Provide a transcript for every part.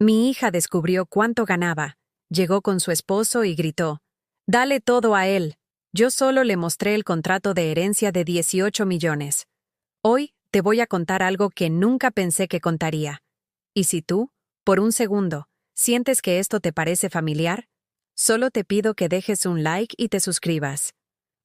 Mi hija descubrió cuánto ganaba. Llegó con su esposo y gritó: «Dale todo a él». Yo solo le mostré el contrato de herencia de 18 millones. Hoy te voy a contar algo que nunca pensé que contaría. Y si tú, por un segundo, sientes que esto te parece familiar, solo te pido que dejes un like y te suscribas.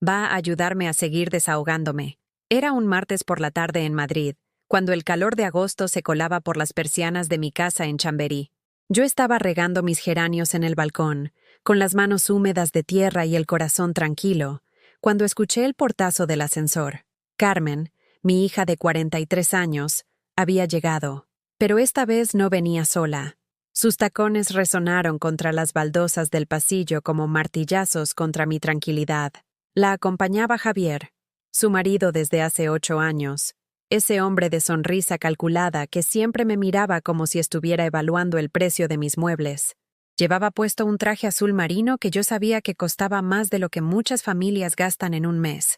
Va a ayudarme a seguir desahogándome. Era un martes por la tarde en Madrid, cuando el calor de agosto se colaba por las persianas de mi casa en Chamberí. Yo estaba regando mis geranios en el balcón, con las manos húmedas de tierra y el corazón tranquilo, cuando escuché el portazo del ascensor. Carmen, mi hija de 43 años, había llegado, pero esta vez no venía sola. Sus tacones resonaron contra las baldosas del pasillo como martillazos contra mi tranquilidad. La acompañaba Javier, su marido desde hace 8 años, ese hombre de sonrisa calculada que siempre me miraba como si estuviera evaluando el precio de mis muebles. Llevaba puesto un traje azul marino que yo sabía que costaba más de lo que muchas familias gastan en un mes.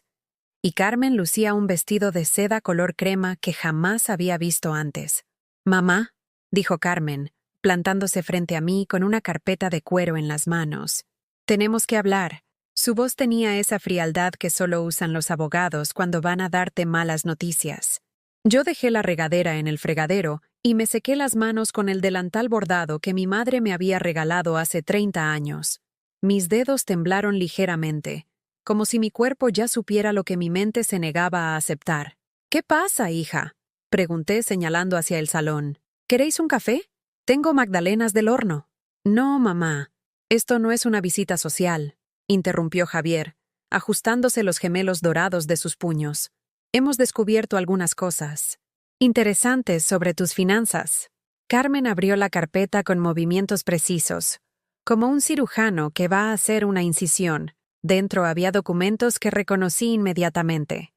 Y Carmen lucía un vestido de seda color crema que jamás había visto antes. «Mamá», dijo Carmen, plantándose frente a mí con una carpeta de cuero en las manos. «Tenemos que hablar». Su voz tenía esa frialdad que solo usan los abogados cuando van a darte malas noticias. Yo dejé la regadera en el fregadero y me sequé las manos con el delantal bordado que mi madre me había regalado hace 30 años. Mis dedos temblaron ligeramente, como si mi cuerpo ya supiera lo que mi mente se negaba a aceptar. «¿Qué pasa, hija?», pregunté señalando hacia el salón. «¿Queréis un café? Tengo magdalenas del horno». «No, mamá. Esto no es una visita social», interrumpió Javier, ajustándose los gemelos dorados de sus puños. «Hemos descubierto algunas cosas interesantes sobre tus finanzas». Carmen abrió la carpeta con movimientos precisos, como un cirujano que va a hacer una incisión. Dentro había documentos que reconocí inmediatamente: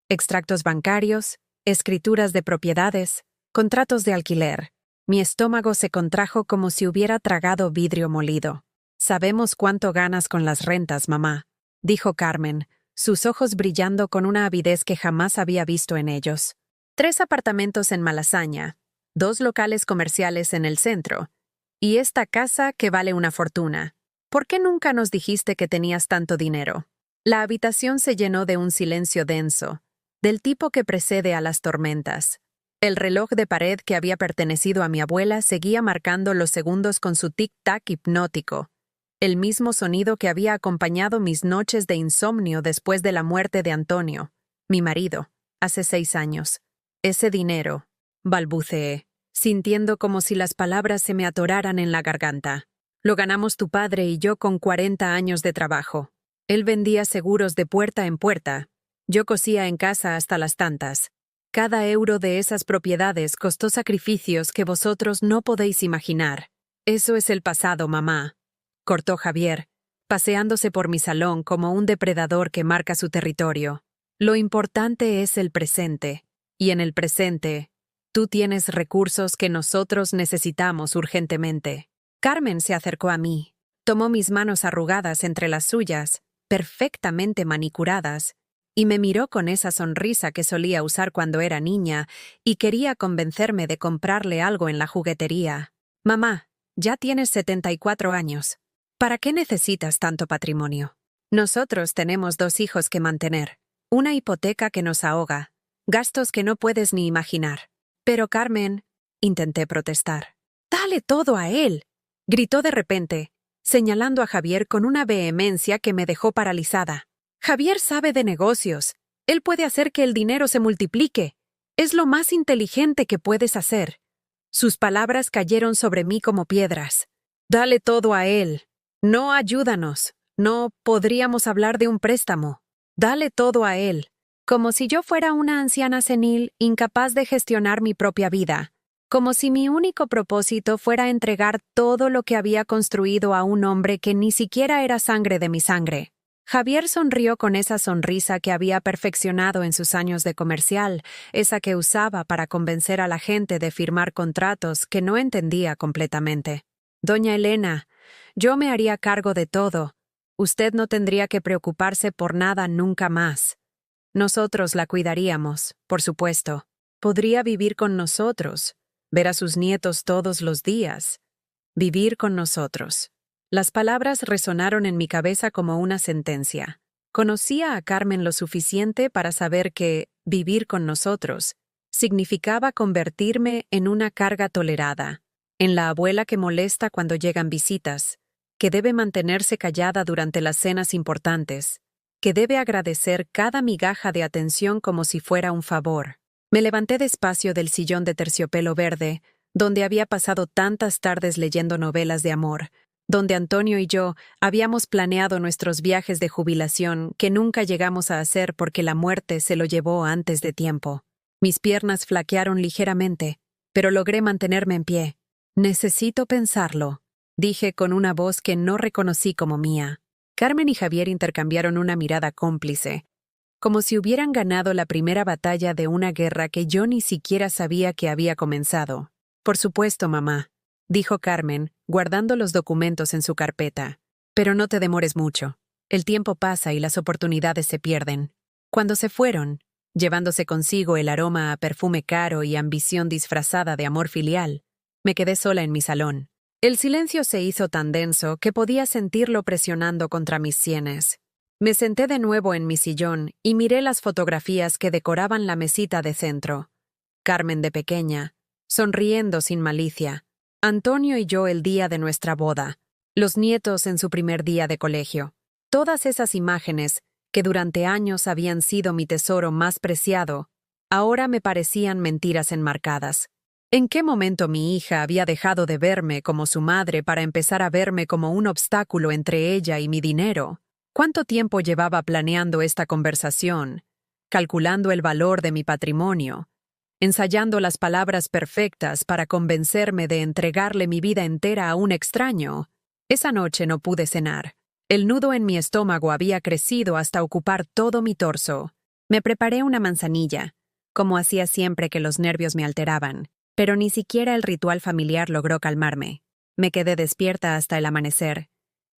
extractos bancarios, escrituras de propiedades, contratos de alquiler. Mi estómago se contrajo como si hubiera tragado vidrio molido. «Sabemos cuánto ganas con las rentas, mamá», dijo Carmen, sus ojos brillando con una avidez que jamás había visto en ellos. 3 apartamentos en Malasaña, 2 locales comerciales en el centro, y esta casa que vale una fortuna. ¿Por qué nunca nos dijiste que tenías tanto dinero? La habitación se llenó de un silencio denso, del tipo que precede a las tormentas. El reloj de pared que había pertenecido a mi abuela seguía marcando los segundos con su tic-tac hipnótico, el mismo sonido que había acompañado mis noches de insomnio después de la muerte de Antonio, mi marido, hace 6 años. «Ese dinero», balbuceé, sintiendo como si las palabras se me atoraran en la garganta. «Lo ganamos tu padre y yo con 40 años de trabajo. Él vendía seguros de puerta en puerta. Yo cosía en casa hasta las tantas. Cada euro de esas propiedades costó sacrificios que vosotros no podéis imaginar. Eso es el pasado, mamá», cortó Javier, paseándose por mi salón como un depredador que marca su territorio. «Lo importante es el presente, y en el presente, tú tienes recursos que nosotros necesitamos urgentemente». Carmen se acercó a mí, tomó mis manos arrugadas entre las suyas, perfectamente manicuradas, y me miró con esa sonrisa que solía usar cuando era niña y quería convencerme de comprarle algo en la juguetería. «Mamá, ya tienes 74 años. ¿Para qué necesitas tanto patrimonio? Nosotros tenemos 2 hijos que mantener, una hipoteca que nos ahoga, gastos que no puedes ni imaginar». «Pero Carmen», intenté protestar. «Dale todo a él», gritó de repente, señalando a Javier con una vehemencia que me dejó paralizada. «Javier sabe de negocios. Él puede hacer que el dinero se multiplique. Es lo más inteligente que puedes hacer». Sus palabras cayeron sobre mí como piedras. «Dale todo a él. No, ayúdanos. No podríamos hablar de un préstamo. Dale todo a él». Como si yo fuera una anciana senil incapaz de gestionar mi propia vida. Como si mi único propósito fuera entregar todo lo que había construido a un hombre que ni siquiera era sangre de mi sangre. Javier sonrió con esa sonrisa que había perfeccionado en sus años de comercial, esa que usaba para convencer a la gente de firmar contratos que no entendía completamente. «Doña Elena, yo me haría cargo de todo. Usted no tendría que preocuparse por nada nunca más. Nosotros la cuidaríamos, por supuesto. Podría vivir con nosotros, ver a sus nietos todos los días. vivir con nosotros. Las palabras resonaron en mi cabeza como una sentencia. Conocía a Carmen lo suficiente para saber que vivir con nosotros significaba convertirme en una carga tolerada, en la abuela que molesta cuando llegan visitas, que debe mantenerse callada durante las cenas importantes, que debe agradecer cada migaja de atención como si fuera un favor. Me levanté despacio del sillón de terciopelo verde, donde había pasado tantas tardes leyendo novelas de amor, donde Antonio y yo habíamos planeado nuestros viajes de jubilación que nunca llegamos a hacer porque la muerte se lo llevó antes de tiempo. Mis piernas flaquearon ligeramente, pero logré mantenerme en pie. «Necesito pensarlo», dije con una voz que no reconocí como mía. Carmen y Javier intercambiaron una mirada cómplice, como si hubieran ganado la primera batalla de una guerra que yo ni siquiera sabía que había comenzado. «Por supuesto, mamá», dijo Carmen, guardando los documentos en su carpeta. «Pero no te demores mucho. El tiempo pasa y las oportunidades se pierden». Cuando se fueron, llevándose consigo el aroma a perfume caro y ambición disfrazada de amor filial, me quedé sola en mi salón. El silencio se hizo tan denso que podía sentirlo presionando contra mis sienes. Me senté de nuevo en mi sillón y miré las fotografías que decoraban la mesita de centro. Carmen de pequeña, sonriendo sin malicia. Antonio y yo el día de nuestra boda. Los nietos en su primer día de colegio. Todas esas imágenes, que durante años habían sido mi tesoro más preciado, ahora me parecían mentiras enmarcadas. ¿En qué momento mi hija había dejado de verme como su madre para empezar a verme como un obstáculo entre ella y mi dinero? ¿Cuánto tiempo llevaba planeando esta conversación, calculando el valor de mi patrimonio, ensayando las palabras perfectas para convencerme de entregarle mi vida entera a un extraño? Esa noche no pude cenar. El nudo en mi estómago había crecido hasta ocupar todo mi torso. Me preparé una manzanilla, como hacía siempre que los nervios me alteraban, pero ni siquiera el ritual familiar logró calmarme. Me quedé despierta hasta el amanecer,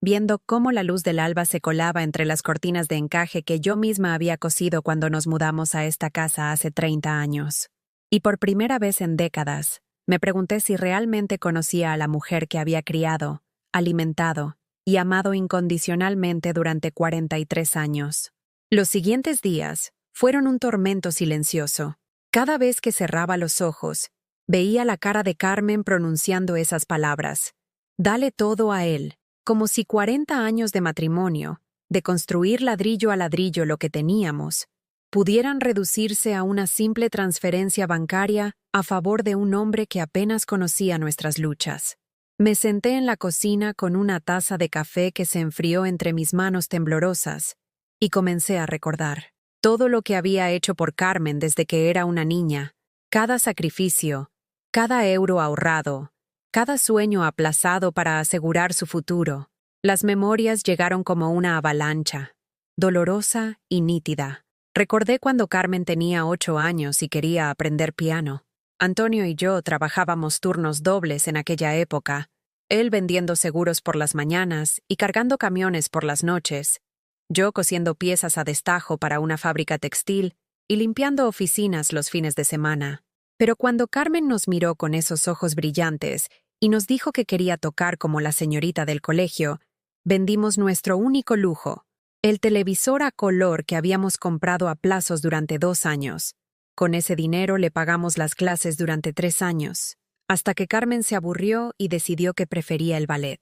viendo cómo la luz del alba se colaba entre las cortinas de encaje que yo misma había cosido cuando nos mudamos a esta casa hace 30 años. Y por primera vez en décadas, me pregunté si realmente conocía a la mujer que había criado, alimentado y amado incondicionalmente durante 43 años. Los siguientes días fueron un tormento silencioso. Cada vez que cerraba los ojos, veía la cara de Carmen pronunciando esas palabras. Dale todo a él, como si 40 años de matrimonio, de construir ladrillo a ladrillo lo que teníamos, pudieran reducirse a una simple transferencia bancaria a favor de un hombre que apenas conocía nuestras luchas. Me senté en la cocina con una taza de café que se enfrió entre mis manos temblorosas y comencé a recordar todo lo que había hecho por Carmen desde que era una niña, cada sacrificio, cada euro ahorrado, cada sueño aplazado para asegurar su futuro. Las memorias llegaron como una avalancha, dolorosa y nítida. Recordé cuando Carmen tenía 8 años y quería aprender piano. Antonio y yo trabajábamos turnos dobles en aquella época, él vendiendo seguros por las mañanas y cargando camiones por las noches, yo cosiendo piezas a destajo para una fábrica textil y limpiando oficinas los fines de semana. Pero cuando Carmen nos miró con esos ojos brillantes y nos dijo que quería tocar como la señorita del colegio, vendimos nuestro único lujo, el televisor a color que habíamos comprado a plazos durante 2 años. Con ese dinero le pagamos las clases durante 3 años, hasta que Carmen se aburrió y decidió que prefería el ballet.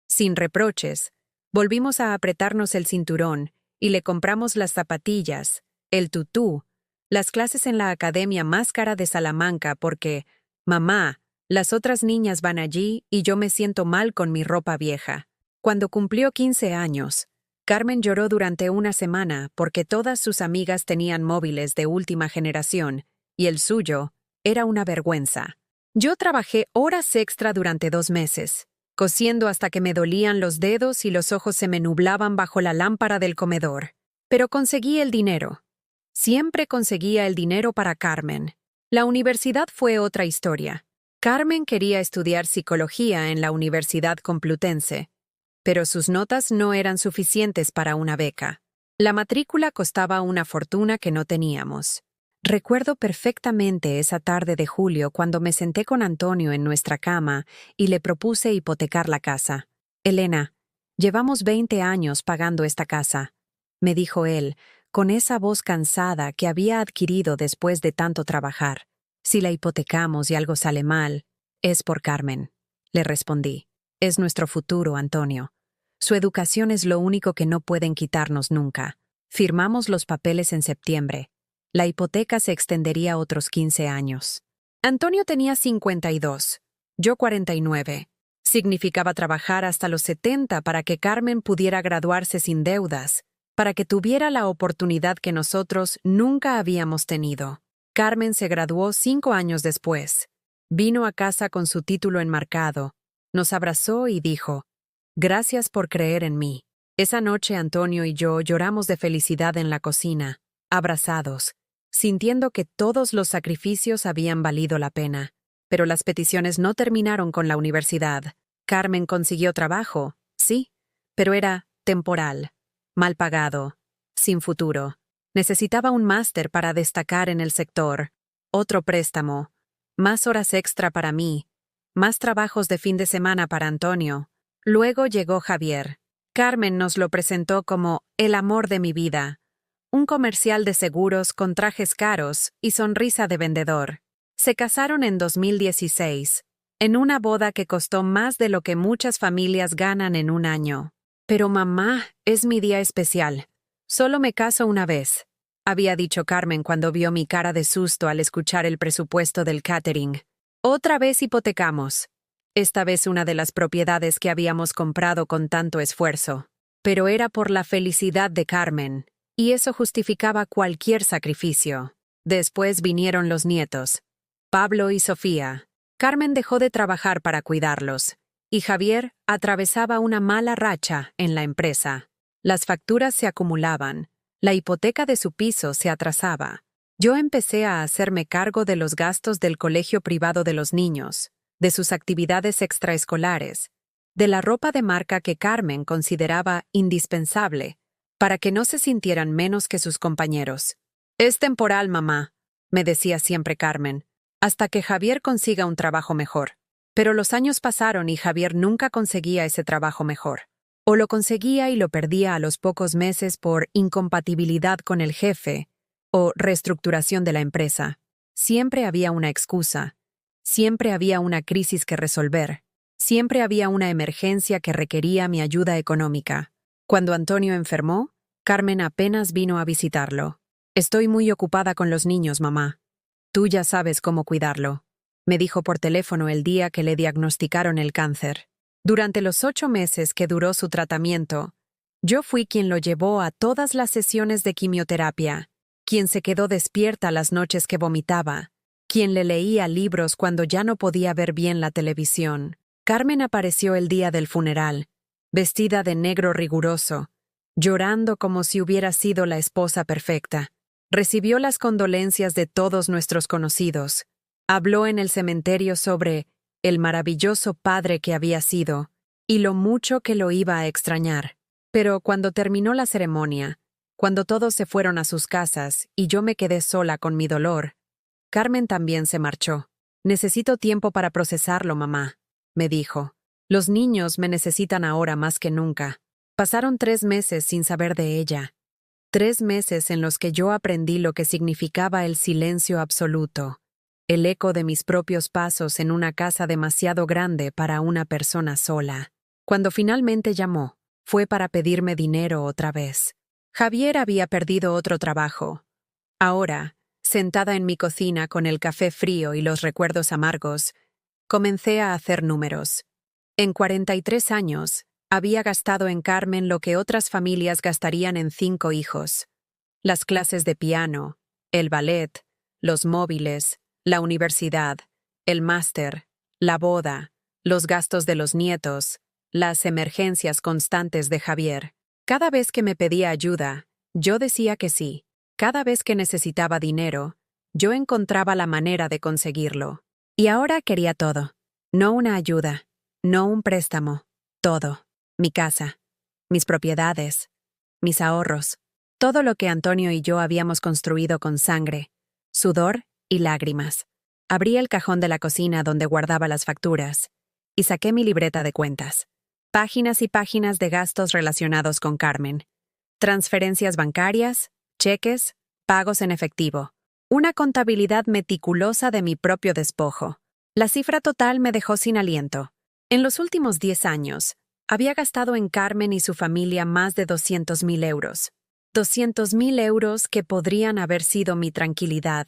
Sin reproches, volvimos a apretarnos el cinturón y le compramos las zapatillas, el tutú, las clases en la academia más cara de Salamanca porque, mamá, las otras niñas van allí y yo me siento mal con mi ropa vieja. Cuando cumplió 15 años, Carmen lloró durante una semana porque todas sus amigas tenían móviles de última generación y el suyo era una vergüenza. Yo trabajé horas extra durante 2 meses, cosiendo hasta que me dolían los dedos y los ojos se me nublaban bajo la lámpara del comedor. Pero conseguí el dinero. Siempre conseguía el dinero para Carmen. La universidad fue otra historia. Carmen quería estudiar psicología en la Universidad Complutense, pero sus notas no eran suficientes para una beca. La matrícula costaba una fortuna que no teníamos. Recuerdo perfectamente esa tarde de julio cuando me senté con Antonio en nuestra cama y le propuse hipotecar la casa. Elena, llevamos 20 años pagando esta casa, me dijo él, con esa voz cansada que había adquirido después de tanto trabajar. Si la hipotecamos y algo sale mal, es por Carmen, le respondí. Es nuestro futuro, Antonio. Su educación es lo único que no pueden quitarnos nunca. Firmamos los papeles en septiembre. La hipoteca se extendería otros 15 años. Antonio tenía 52, yo 49. Significaba trabajar hasta los 70 para que Carmen pudiera graduarse sin deudas, para que tuviera la oportunidad que nosotros nunca habíamos tenido. Carmen se graduó 5 años después. Vino a casa con su título enmarcado, nos abrazó y dijo, «Gracias por creer en mí». Esa noche Antonio y yo lloramos de felicidad en la cocina, abrazados, sintiendo que todos los sacrificios habían valido la pena. Pero las peticiones no terminaron con la universidad. Carmen consiguió trabajo, sí, pero era temporal, mal pagado, sin futuro. Necesitaba un máster para destacar en el sector, otro préstamo, más horas extra para mí, más trabajos de fin de semana para Antonio. Luego llegó Javier. Carmen nos lo presentó como el amor de mi vida. Un comercial de seguros con trajes caros y sonrisa de vendedor. Se casaron en 2016, en una boda que costó más de lo que muchas familias ganan en un año. Pero mamá, es mi día especial. Solo me caso una vez, había dicho Carmen cuando vio mi cara de susto al escuchar el presupuesto del catering. Otra vez hipotecamos. Esta vez una de las propiedades que habíamos comprado con tanto esfuerzo. Pero era por la felicidad de Carmen, y eso justificaba cualquier sacrificio. Después vinieron los nietos, Pablo y Sofía. Carmen dejó de trabajar para cuidarlos, y Javier atravesaba una mala racha en la empresa. Las facturas se acumulaban, la hipoteca de su piso se atrasaba. Yo empecé a hacerme cargo de los gastos del colegio privado de los niños, de sus actividades extraescolares, de la ropa de marca que Carmen consideraba indispensable, para que no se sintieran menos que sus compañeros. «Es temporal, mamá», me decía siempre Carmen, «hasta que Javier consiga un trabajo mejor». Pero los años pasaron y Javier nunca conseguía ese trabajo mejor. O lo conseguía y lo perdía a los pocos meses por incompatibilidad con el jefe o reestructuración de la empresa. Siempre había una excusa. Siempre había una crisis que resolver. Siempre había una emergencia que requería mi ayuda económica. Cuando Antonio enfermó, Carmen apenas vino a visitarlo. «Estoy muy ocupada con los niños, mamá. Tú ya sabes cómo cuidarlo», me dijo por teléfono el día que le diagnosticaron el cáncer. Durante los 8 meses que duró su tratamiento, yo fui quien lo llevó a todas las sesiones de quimioterapia, quien se quedó despierta las noches que vomitaba, quien le leía libros cuando ya no podía ver bien la televisión. Carmen apareció el día del funeral, vestida de negro riguroso, llorando como si hubiera sido la esposa perfecta. Recibió las condolencias de todos nuestros conocidos. Habló en el cementerio sobre el maravilloso padre que había sido y lo mucho que lo iba a extrañar. Pero cuando terminó la ceremonia, cuando todos se fueron a sus casas y yo me quedé sola con mi dolor, Carmen también se marchó. «Necesito tiempo para procesarlo, mamá», me dijo. «Los niños me necesitan ahora más que nunca». Pasaron 3 meses sin saber de ella. 3 meses en los que yo aprendí lo que significaba el silencio absoluto, el eco de mis propios pasos en una casa demasiado grande para una persona sola. Cuando finalmente llamó, fue para pedirme dinero otra vez. Javier había perdido otro trabajo. Ahora, sentada en mi cocina con el café frío y los recuerdos amargos, comencé a hacer números. En 43 años, había gastado en Carmen lo que otras familias gastarían en 5 hijos. Las clases de piano, el ballet, los móviles, la universidad, el máster, la boda, los gastos de los nietos, las emergencias constantes de Javier. Cada vez que me pedía ayuda, yo decía que sí. Cada vez que necesitaba dinero, yo encontraba la manera de conseguirlo. Y ahora quería todo. No una ayuda, no un préstamo, todo. Mi casa, mis propiedades, mis ahorros, todo lo que Antonio y yo habíamos construido con sangre, sudor y lágrimas. Abrí el cajón de la cocina donde guardaba las facturas y saqué mi libreta de cuentas. Páginas y páginas de gastos relacionados con Carmen. Transferencias bancarias, cheques, pagos en efectivo. Una contabilidad meticulosa de mi propio despojo. La cifra total me dejó sin aliento. En los últimos 10 años, había gastado en Carmen y su familia más de 200.000 euros. 200.000 euros que podrían haber sido mi tranquilidad,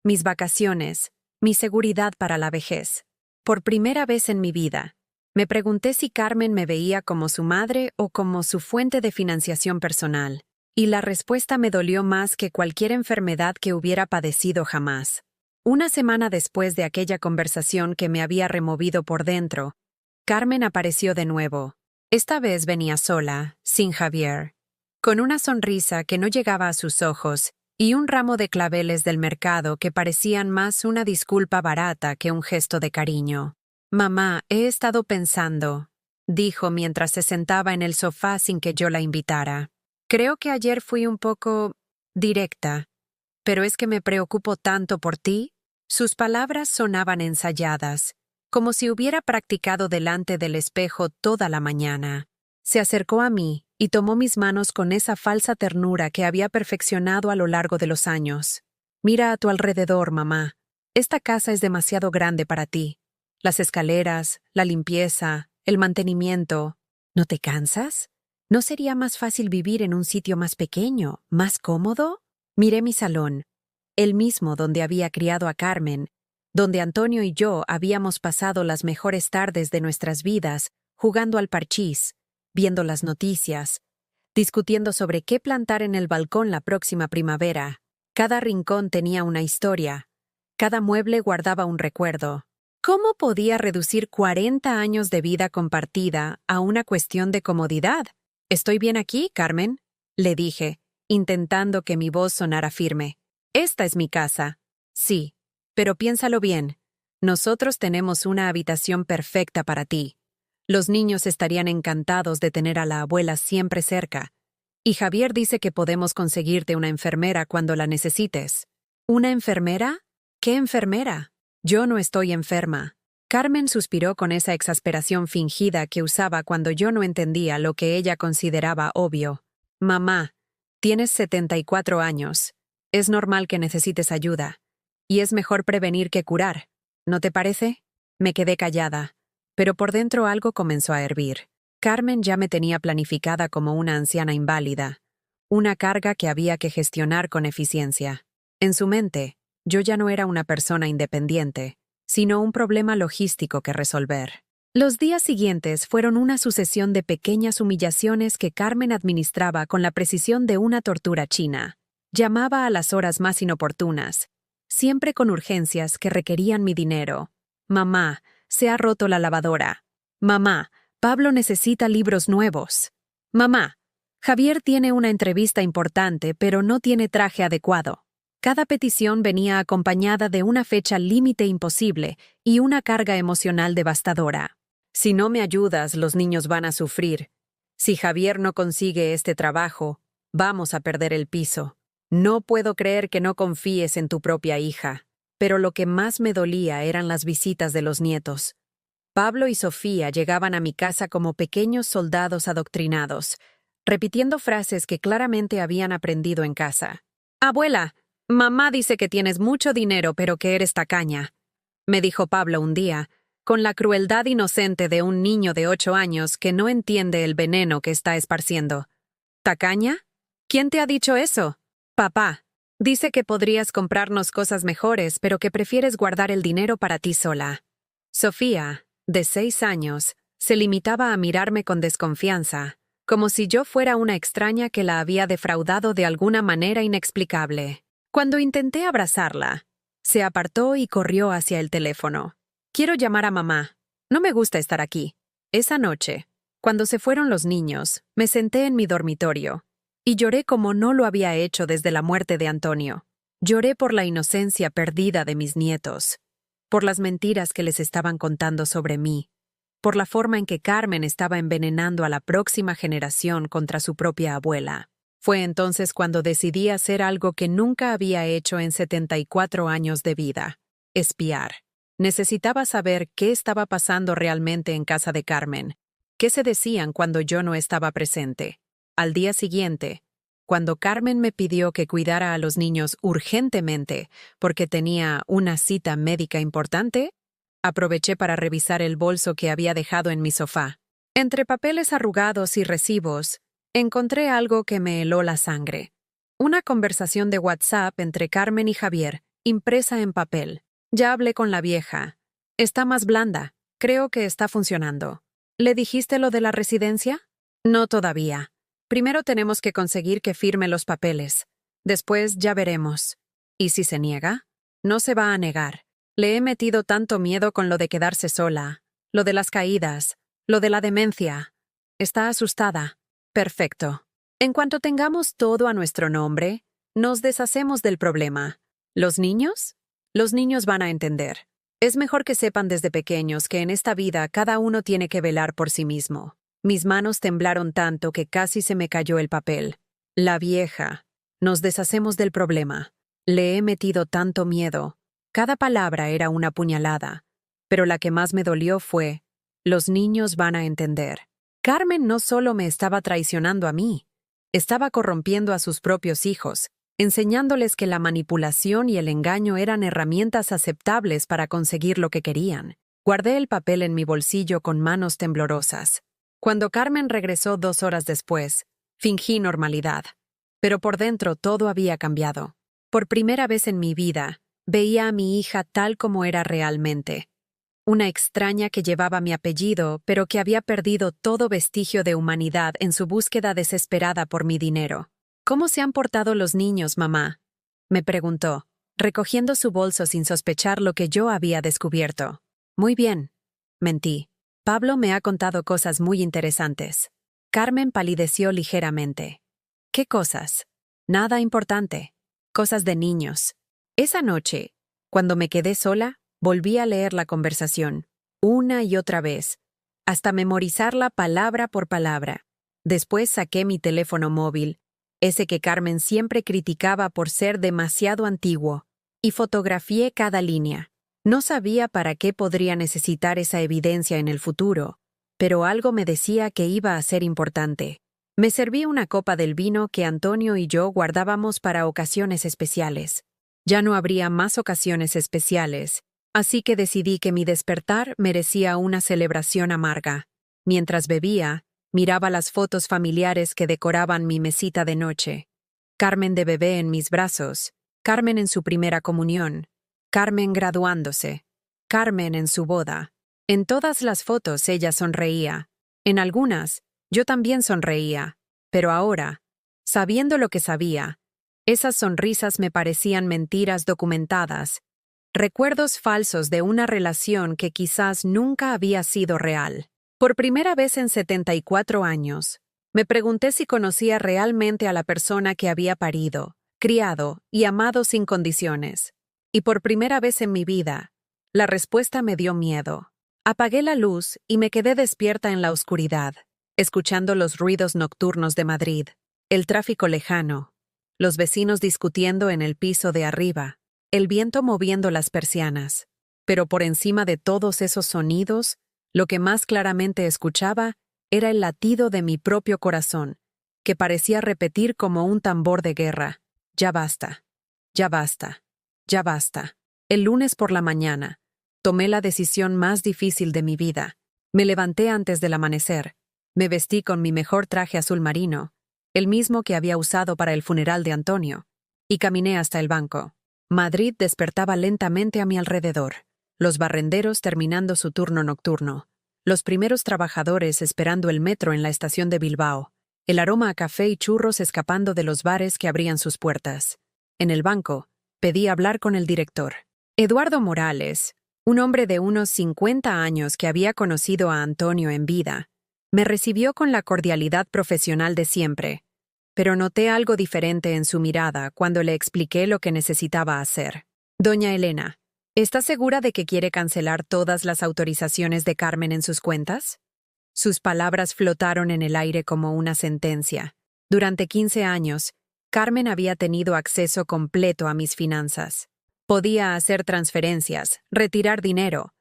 mis vacaciones, mi seguridad para la vejez. Por primera vez en mi vida, me pregunté si Carmen me veía como su madre o como su fuente de financiación personal, y la respuesta me dolió más que cualquier enfermedad que hubiera padecido jamás. Una semana después de aquella conversación que me había removido por dentro, Carmen apareció de nuevo. Esta vez venía sola, sin Javier, con una sonrisa que no llegaba a sus ojos y un ramo de claveles del mercado que parecían más una disculpa barata que un gesto de cariño. «Mamá, he estado pensando», dijo mientras se sentaba en el sofá sin que yo la invitara. «Creo que ayer fui un poco directa, pero es que me preocupo tanto por ti». Sus palabras sonaban ensayadas, como si hubiera practicado delante del espejo toda la mañana. Se acercó a mí y tomó mis manos con esa falsa ternura que había perfeccionado a lo largo de los años. «Mira a tu alrededor, mamá. Esta casa es demasiado grande para ti. Las escaleras, la limpieza, el mantenimiento. ¿No te cansas? ¿No sería más fácil vivir en un sitio más pequeño, más cómodo?» Miré mi salón, el mismo donde había criado a Carmen, donde Antonio y yo habíamos pasado las mejores tardes de nuestras vidas jugando al parchís, viendo las noticias, discutiendo sobre qué plantar en el balcón la próxima primavera. Cada rincón tenía una historia, cada mueble guardaba un recuerdo. ¿Cómo podía reducir 40 años de vida compartida a una cuestión de comodidad? «¿Estoy bien aquí, Carmen?», le dije, intentando que mi voz sonara firme. «Esta es mi casa». «Sí, pero piénsalo bien. Nosotros tenemos una habitación perfecta para ti. Los niños estarían encantados de tener a la abuela siempre cerca. Y Javier dice que podemos conseguirte una enfermera cuando la necesites». «¿Una enfermera? ¿Qué enfermera? Yo no estoy enferma». Carmen suspiró con esa exasperación fingida que usaba cuando yo no entendía lo que ella consideraba obvio. «Mamá, tienes 74 años. Es normal que necesites ayuda. Y es mejor prevenir que curar. ¿No te parece?» Me quedé callada, pero por dentro algo comenzó a hervir. Carmen ya me tenía planificada como una anciana inválida, una carga que había que gestionar con eficiencia. En su mente, yo ya no era una persona independiente, sino un problema logístico que resolver. Los días siguientes fueron una sucesión de pequeñas humillaciones que Carmen administraba con la precisión de una tortura china. Llamaba a las horas más inoportunas, siempre con urgencias que requerían mi dinero. «Mamá, se ha roto la lavadora». «Mamá, Pablo necesita libros nuevos». «Mamá, Javier tiene una entrevista importante pero no tiene traje adecuado». Cada petición venía acompañada de una fecha límite imposible y una carga emocional devastadora. «Si no me ayudas, los niños van a sufrir. Si Javier no consigue este trabajo, vamos a perder el piso. No puedo creer que no confíes en tu propia hija». Pero lo que más me dolía eran las visitas de los nietos. Pablo y Sofía llegaban a mi casa como pequeños soldados adoctrinados, repitiendo frases que claramente habían aprendido en casa. «Abuela, mamá dice que tienes mucho dinero pero que eres tacaña», me dijo Pablo un día, con la crueldad inocente de un niño de 8 años que no entiende el veneno que está esparciendo. «¿Tacaña? ¿Quién te ha dicho eso?» «Papá. Dice que podrías comprarnos cosas mejores, pero que prefieres guardar el dinero para ti sola». Sofía, de 6 años, se limitaba a mirarme con desconfianza, como si yo fuera una extraña que la había defraudado de alguna manera inexplicable. Cuando intenté abrazarla, se apartó y corrió hacia el teléfono. «Quiero llamar a mamá. No me gusta estar aquí». Esa noche, cuando se fueron los niños, me senté en mi dormitorio y lloré como no lo había hecho desde la muerte de Antonio. Lloré por la inocencia perdida de mis nietos, por las mentiras que les estaban contando sobre mí, por la forma en que Carmen estaba envenenando a la próxima generación contra su propia abuela. Fue entonces cuando decidí hacer algo que nunca había hecho en 74 años de vida: espiar. Necesitaba saber qué estaba pasando realmente en casa de Carmen, qué se decían cuando yo no estaba presente. Al día siguiente, cuando Carmen me pidió que cuidara a los niños urgentemente porque tenía una cita médica importante, aproveché para revisar el bolso que había dejado en mi sofá. Entre papeles arrugados y recibos, encontré algo que me heló la sangre. Una conversación de WhatsApp entre Carmen y Javier, impresa en papel. Ya hablé con la vieja. Está más blanda. Creo que está funcionando. ¿Le dijiste lo de la residencia? No todavía. Primero tenemos que conseguir que firme los papeles. Después ya veremos. ¿Y si se niega? No se va a negar. Le he metido tanto miedo con lo de quedarse sola, lo de las caídas, lo de la demencia. Está asustada. Perfecto. En cuanto tengamos todo a nuestro nombre, nos deshacemos del problema. ¿Los niños? Los niños van a entender. Es mejor que sepan desde pequeños que en esta vida cada uno tiene que velar por sí mismo. Mis manos temblaron tanto que casi se me cayó el papel. La vieja. Nos deshacemos del problema. Le he metido tanto miedo. Cada palabra era una puñalada. Pero la que más me dolió fue: los niños van a entender. Carmen no solo me estaba traicionando a mí, estaba corrompiendo a sus propios hijos, enseñándoles que la manipulación y el engaño eran herramientas aceptables para conseguir lo que querían. Guardé el papel en mi bolsillo con manos temblorosas. Cuando Carmen regresó 2 horas después, fingí normalidad. Pero por dentro todo había cambiado. Por primera vez en mi vida, veía a mi hija tal como era realmente. Una extraña que llevaba mi apellido, pero que había perdido todo vestigio de humanidad en su búsqueda desesperada por mi dinero. ¿Cómo se han portado los niños, mamá?, me preguntó, recogiendo su bolso sin sospechar lo que yo había descubierto. Muy bien, mentí. Pablo me ha contado cosas muy interesantes. Carmen palideció ligeramente. ¿Qué cosas? Nada importante. Cosas de niños. Esa noche, cuando me quedé sola, volví a leer la conversación, una y otra vez, hasta memorizarla palabra por palabra. Después saqué mi teléfono móvil, ese que Carmen siempre criticaba por ser demasiado antiguo, y fotografié cada línea. No sabía para qué podría necesitar esa evidencia en el futuro, pero algo me decía que iba a ser importante. Me serví una copa del vino que Antonio y yo guardábamos para ocasiones especiales. Ya no habría más ocasiones especiales, así que decidí que mi despertar merecía una celebración amarga. Mientras bebía, miraba las fotos familiares que decoraban mi mesita de noche. Carmen de bebé en mis brazos, Carmen en su primera comunión, Carmen graduándose, Carmen en su boda. En todas las fotos ella sonreía. En algunas, yo también sonreía. Pero ahora, sabiendo lo que sabía, esas sonrisas me parecían mentiras documentadas, recuerdos falsos de una relación que quizás nunca había sido real. Por primera vez en 74 años, me pregunté si conocía realmente a la persona que había parido, criado y amado sin condiciones. Y por primera vez en mi vida, la respuesta me dio miedo. Apagué la luz y me quedé despierta en la oscuridad, escuchando los ruidos nocturnos de Madrid, el tráfico lejano, los vecinos discutiendo en el piso de arriba, el viento moviendo las persianas. Pero por encima de todos esos sonidos, lo que más claramente escuchaba era el latido de mi propio corazón, que parecía repetir como un tambor de guerra: ya basta, ya basta, ya basta. El lunes por la mañana, tomé la decisión más difícil de mi vida. Me levanté antes del amanecer, me vestí con mi mejor traje azul marino, el mismo que había usado para el funeral de Antonio, y caminé hasta el banco. Madrid despertaba lentamente a mi alrededor, los barrenderos terminando su turno nocturno, los primeros trabajadores esperando el metro en la estación de Bilbao, el aroma a café y churros escapando de los bares que abrían sus puertas. En el banco, pedí hablar con el director. Eduardo Morales, un hombre de unos 50 años que había conocido a Antonio en vida, me recibió con la cordialidad profesional de siempre, pero noté algo diferente en su mirada cuando le expliqué lo que necesitaba hacer. Doña Elena, ¿está segura de que quiere cancelar todas las autorizaciones de Carmen en sus cuentas? Sus palabras flotaron en el aire como una sentencia. Durante 15 años, Carmen había tenido acceso completo a mis finanzas. Podía hacer transferencias, retirar dinero,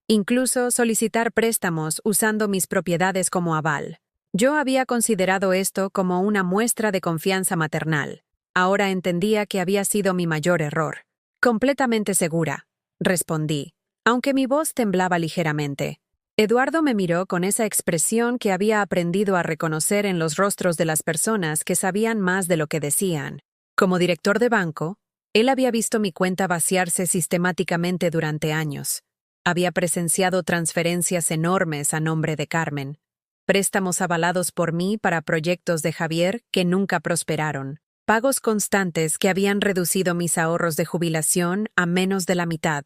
incluso solicitar préstamos usando mis propiedades como aval. Yo había considerado esto como una muestra de confianza maternal. Ahora entendía que había sido mi mayor error. Completamente segura, respondí, aunque mi voz temblaba ligeramente. Eduardo me miró con esa expresión que había aprendido a reconocer en los rostros de las personas que sabían más de lo que decían. Como director de banco, él había visto mi cuenta vaciarse sistemáticamente durante años. Había presenciado transferencias enormes a nombre de Carmen, préstamos avalados por mí para proyectos de Javier que nunca prosperaron, pagos constantes que habían reducido mis ahorros de jubilación a menos de la mitad.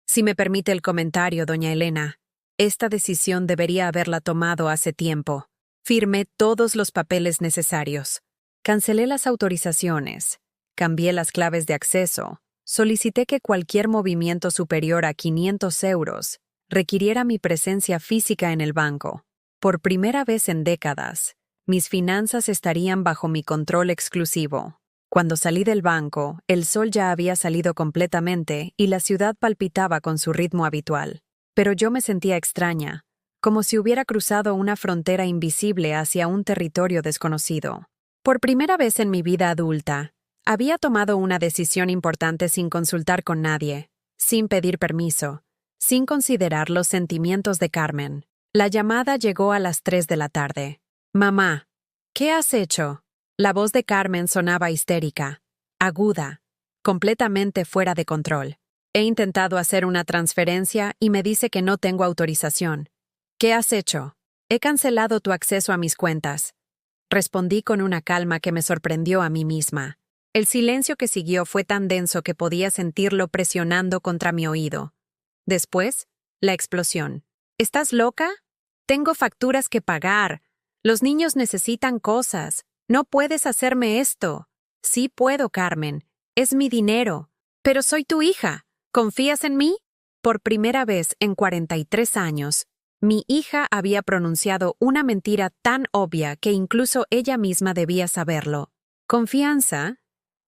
Si me permite el comentario, doña Elena, esta decisión debería haberla tomado hace tiempo. Firmé todos los papeles necesarios. Cancelé las autorizaciones, cambié las claves de acceso, solicité que cualquier movimiento superior a 500 euros requiriera mi presencia física en el banco. Por primera vez en décadas, mis finanzas estarían bajo mi control exclusivo. Cuando salí del banco, el sol ya había salido completamente y la ciudad palpitaba con su ritmo habitual. Pero yo me sentía extraña, como si hubiera cruzado una frontera invisible hacia un territorio desconocido. Por primera vez en mi vida adulta, había tomado una decisión importante sin consultar con nadie, sin pedir permiso, sin considerar los sentimientos de Carmen. La llamada llegó a las 3 de la tarde. «Mamá, ¿qué has hecho?» La voz de Carmen sonaba histérica, aguda, completamente fuera de control. He intentado hacer una transferencia y me dice que no tengo autorización. ¿Qué has hecho? He cancelado tu acceso a mis cuentas. Respondí con una calma que me sorprendió a mí misma. El silencio que siguió fue tan denso que podía sentirlo presionando contra mi oído. Después, la explosión. ¿Estás loca? Tengo facturas que pagar. Los niños necesitan cosas. No puedes hacerme esto. Sí puedo, Carmen. Es mi dinero. Pero soy tu hija. ¿Confías en mí? Por primera vez en 43 años, mi hija había pronunciado una mentira tan obvia que incluso ella misma debía saberlo. ¿Confianza?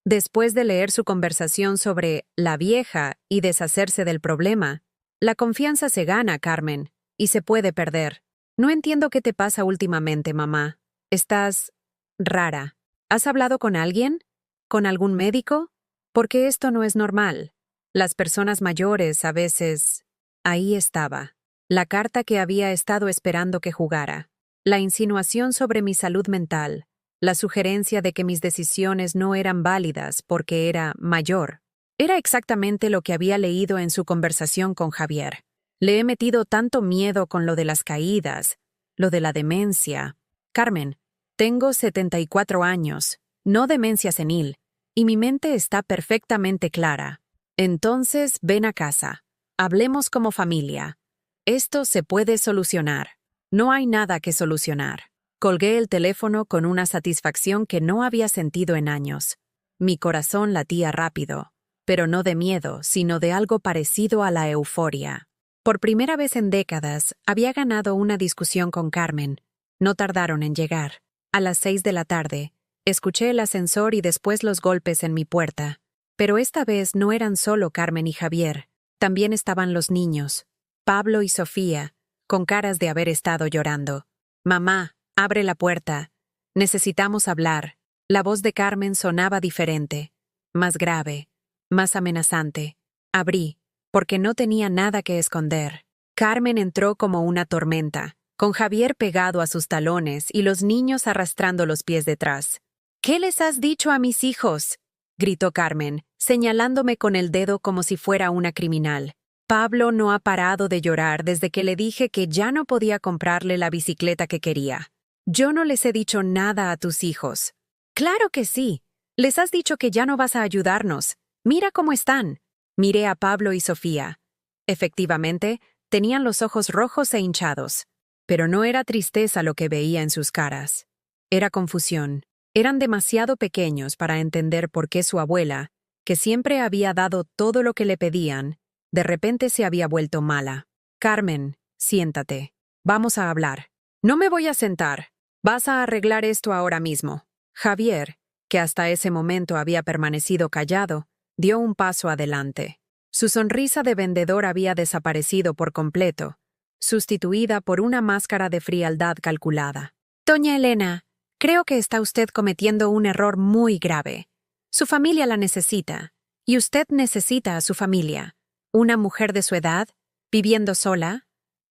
Después de leer su conversación sobre la vieja y deshacerse del problema, la confianza se gana, Carmen, y se puede perder. No entiendo qué te pasa últimamente, mamá. Estás rara. ¿Has hablado con alguien? ¿Con algún médico? Porque esto no es normal. Las personas mayores a veces... Ahí estaba. La carta que había estado esperando que jugara. La insinuación sobre mi salud mental. La sugerencia de que mis decisiones no eran válidas porque era mayor. Era exactamente lo que había leído en su conversación con Javier. Le he metido tanto miedo con lo de las caídas, lo de la demencia. Carmen, tengo 74 años, no demencia senil, y mi mente está perfectamente clara. Entonces, ven a casa. Hablemos como familia. Esto se puede solucionar. No hay nada que solucionar. Colgué el teléfono con una satisfacción que no había sentido en años. Mi corazón latía rápido, pero no de miedo, sino de algo parecido a la euforia. Por primera vez en décadas, había ganado una discusión con Carmen. No tardaron en llegar. A las 6 de la tarde, escuché el ascensor y después los golpes en mi puerta. Pero esta vez no eran solo Carmen y Javier. También estaban los niños, Pablo y Sofía, con caras de haber estado llorando. «Mamá, abre la puerta. Necesitamos hablar». La voz de Carmen sonaba diferente, más grave, más amenazante. Abrí, porque no tenía nada que esconder. Carmen entró como una tormenta, con Javier pegado a sus talones y los niños arrastrando los pies detrás. «¿Qué les has dicho a mis hijos?», gritó Carmen, señalándome con el dedo como si fuera una criminal. Pablo no ha parado de llorar desde que le dije que ya no podía comprarle la bicicleta que quería. «Yo no les he dicho nada a tus hijos». «Claro que sí. Les has dicho que ya no vas a ayudarnos. Mira cómo están». Miré a Pablo y Sofía. Efectivamente, tenían los ojos rojos e hinchados. Pero no era tristeza lo que veía en sus caras. Era confusión. Eran demasiado pequeños para entender por qué su abuela, que siempre había dado todo lo que le pedían, de repente se había vuelto mala. «Carmen, siéntate. Vamos a hablar». «No me voy a sentar. Vas a arreglar esto ahora mismo». Javier, que hasta ese momento había permanecido callado, dio un paso adelante. Su sonrisa de vendedor había desaparecido por completo, sustituida por una máscara de frialdad calculada. Doña Elena, creo que está usted cometiendo un error muy grave. Su familia la necesita, y usted necesita a su familia. Una mujer de su edad, viviendo sola,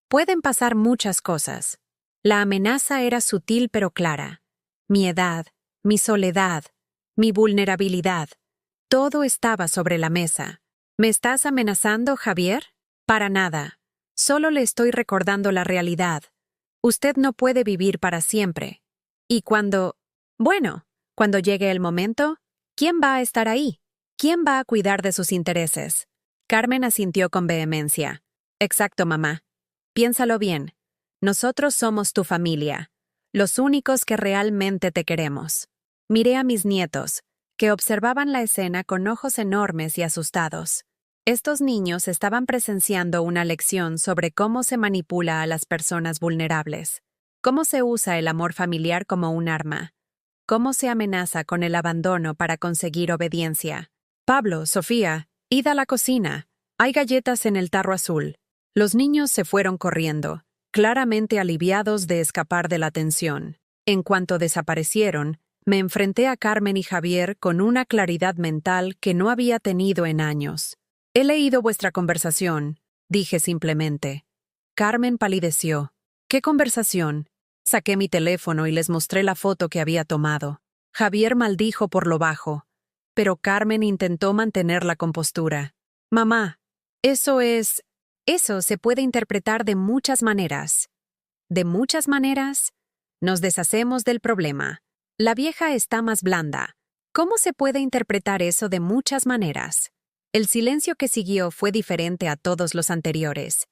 pueden pasar muchas cosas. La amenaza era sutil pero clara. Mi edad, mi soledad, mi vulnerabilidad, todo estaba sobre la mesa. ¿Me estás amenazando, Javier? Para nada. Solo le estoy recordando la realidad. Usted no puede vivir para siempre. Y cuando llegue el momento, ¿quién va a estar ahí? ¿Quién va a cuidar de sus intereses? Carmen asintió con vehemencia. Exacto, mamá. Piénsalo bien. Nosotros somos tu familia, los únicos que realmente te queremos. Miré a mis nietos, que observaban la escena con ojos enormes y asustados. Estos niños estaban presenciando una lección sobre cómo se manipula a las personas vulnerables, cómo se usa el amor familiar como un arma, cómo se amenaza con el abandono para conseguir obediencia. Pablo, Sofía, id a la cocina. Hay galletas en el tarro azul. Los niños se fueron corriendo, claramente aliviados de escapar de la tensión. En cuanto desaparecieron, me enfrenté a Carmen y Javier con una claridad mental que no había tenido en años. He leído vuestra conversación, dije simplemente. Carmen palideció. ¿Qué conversación? Saqué mi teléfono y les mostré la foto que había tomado. Javier maldijo por lo bajo, pero Carmen intentó mantener la compostura. Mamá, eso se puede interpretar de muchas maneras. ¿De muchas maneras? Nos deshacemos del problema. La vieja está más blanda. ¿Cómo se puede interpretar eso de muchas maneras? El silencio que siguió fue diferente a todos los anteriores.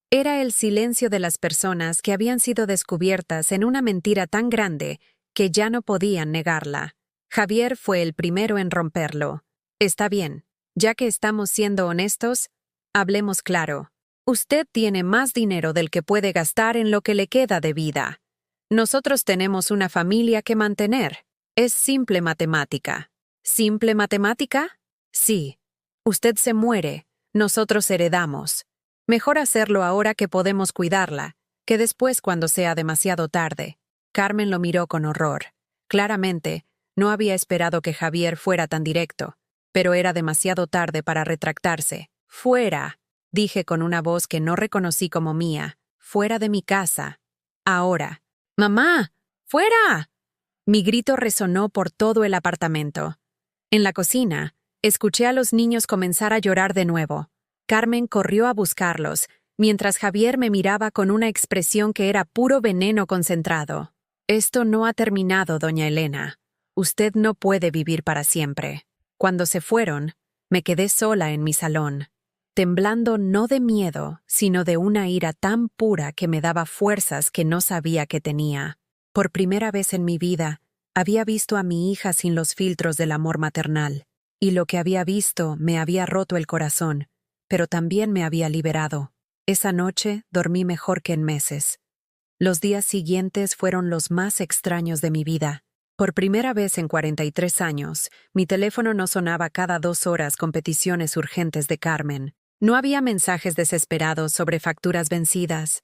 Era el silencio de las personas que habían sido descubiertas en una mentira tan grande que ya no podían negarla. Javier fue el primero en romperlo. Está bien, ya que estamos siendo honestos, hablemos claro. Usted tiene más dinero del que puede gastar en lo que le queda de vida. Nosotros tenemos una familia que mantener. Es simple matemática. ¿Simple matemática? Sí. Usted se muere, nosotros heredamos. Mejor hacerlo ahora que podemos cuidarla, que después cuando sea demasiado tarde. Carmen lo miró con horror. Claramente, no había esperado que Javier fuera tan directo, pero era demasiado tarde para retractarse. «Fuera», dije con una voz que no reconocí como mía, «fuera de mi casa. Ahora». «¡Mamá! ¡Fuera!». Mi grito resonó por todo el apartamento. En la cocina, escuché a los niños comenzar a llorar de nuevo. Carmen corrió a buscarlos, mientras Javier me miraba con una expresión que era puro veneno concentrado. «Esto no ha terminado, doña Elena. Usted no puede vivir para siempre». Cuando se fueron, me quedé sola en mi salón, temblando no de miedo, sino de una ira tan pura que me daba fuerzas que no sabía que tenía. Por primera vez en mi vida, había visto a mi hija sin los filtros del amor maternal, y lo que había visto me había roto el corazón, pero también me había liberado. Esa noche dormí mejor que en meses. Los días siguientes fueron los más extraños de mi vida. Por primera vez en 43 años, mi teléfono no sonaba cada 2 horas con peticiones urgentes de Carmen. No había mensajes desesperados sobre facturas vencidas.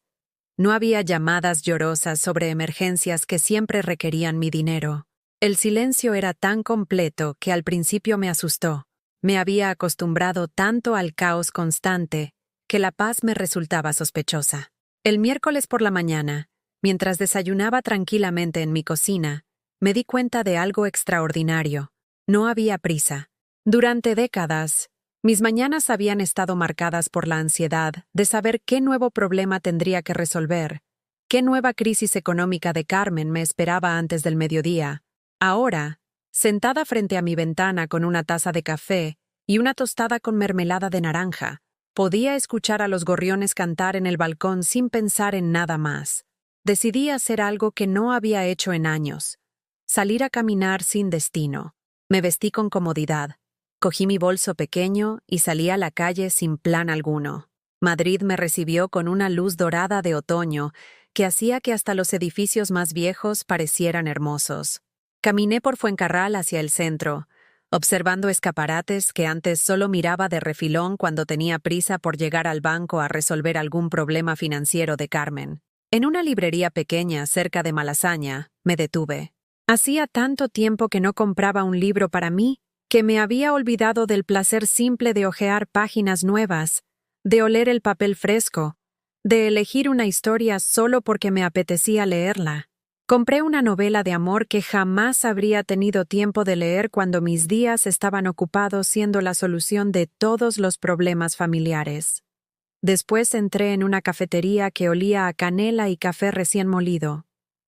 No había llamadas llorosas sobre emergencias que siempre requerían mi dinero. El silencio era tan completo que al principio me asustó. Me había acostumbrado tanto al caos constante que la paz me resultaba sospechosa. El miércoles por la mañana, mientras desayunaba tranquilamente en mi cocina, me di cuenta de algo extraordinario. No había prisa. Durante décadas, mis mañanas habían estado marcadas por la ansiedad de saber qué nuevo problema tendría que resolver, qué nueva crisis económica de Carmen me esperaba antes del mediodía. Ahora, sentada frente a mi ventana con una taza de café y una tostada con mermelada de naranja, podía escuchar a los gorriones cantar en el balcón sin pensar en nada más. Decidí hacer algo que no había hecho en años. Salir a caminar sin destino. Me vestí con comodidad. Cogí mi bolso pequeño y salí a la calle sin plan alguno. Madrid me recibió con una luz dorada de otoño que hacía que hasta los edificios más viejos parecieran hermosos. Caminé por Fuencarral hacia el centro, observando escaparates que antes solo miraba de refilón cuando tenía prisa por llegar al banco a resolver algún problema financiero de Carmen. En una librería pequeña cerca de Malasaña, me detuve. Hacía tanto tiempo que no compraba un libro para mí que me había olvidado del placer simple de hojear páginas nuevas, de oler el papel fresco, de elegir una historia solo porque me apetecía leerla. Compré una novela de amor que jamás habría tenido tiempo de leer cuando mis días estaban ocupados siendo la solución de todos los problemas familiares. Después entré en una cafetería que olía a canela y café recién molido.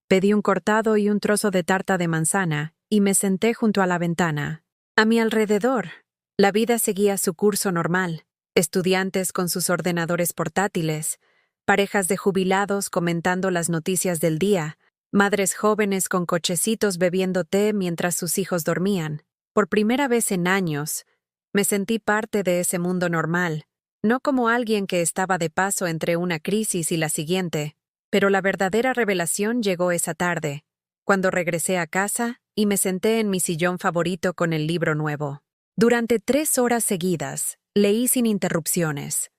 Pedí un cortado y un trozo de tarta de manzana y me senté junto a la ventana. A mi alrededor, la vida seguía su curso normal. Estudiantes con sus ordenadores portátiles, parejas de jubilados comentando las noticias del día, madres jóvenes con cochecitos bebiendo té mientras sus hijos dormían. Por primera vez en años, me sentí parte de ese mundo normal, no como alguien que estaba de paso entre una crisis y la siguiente. Pero la verdadera revelación llegó esa tarde, cuando regresé a casa y me senté en mi sillón favorito con el libro nuevo. Durante 3 horas seguidas, leí sin interrupciones.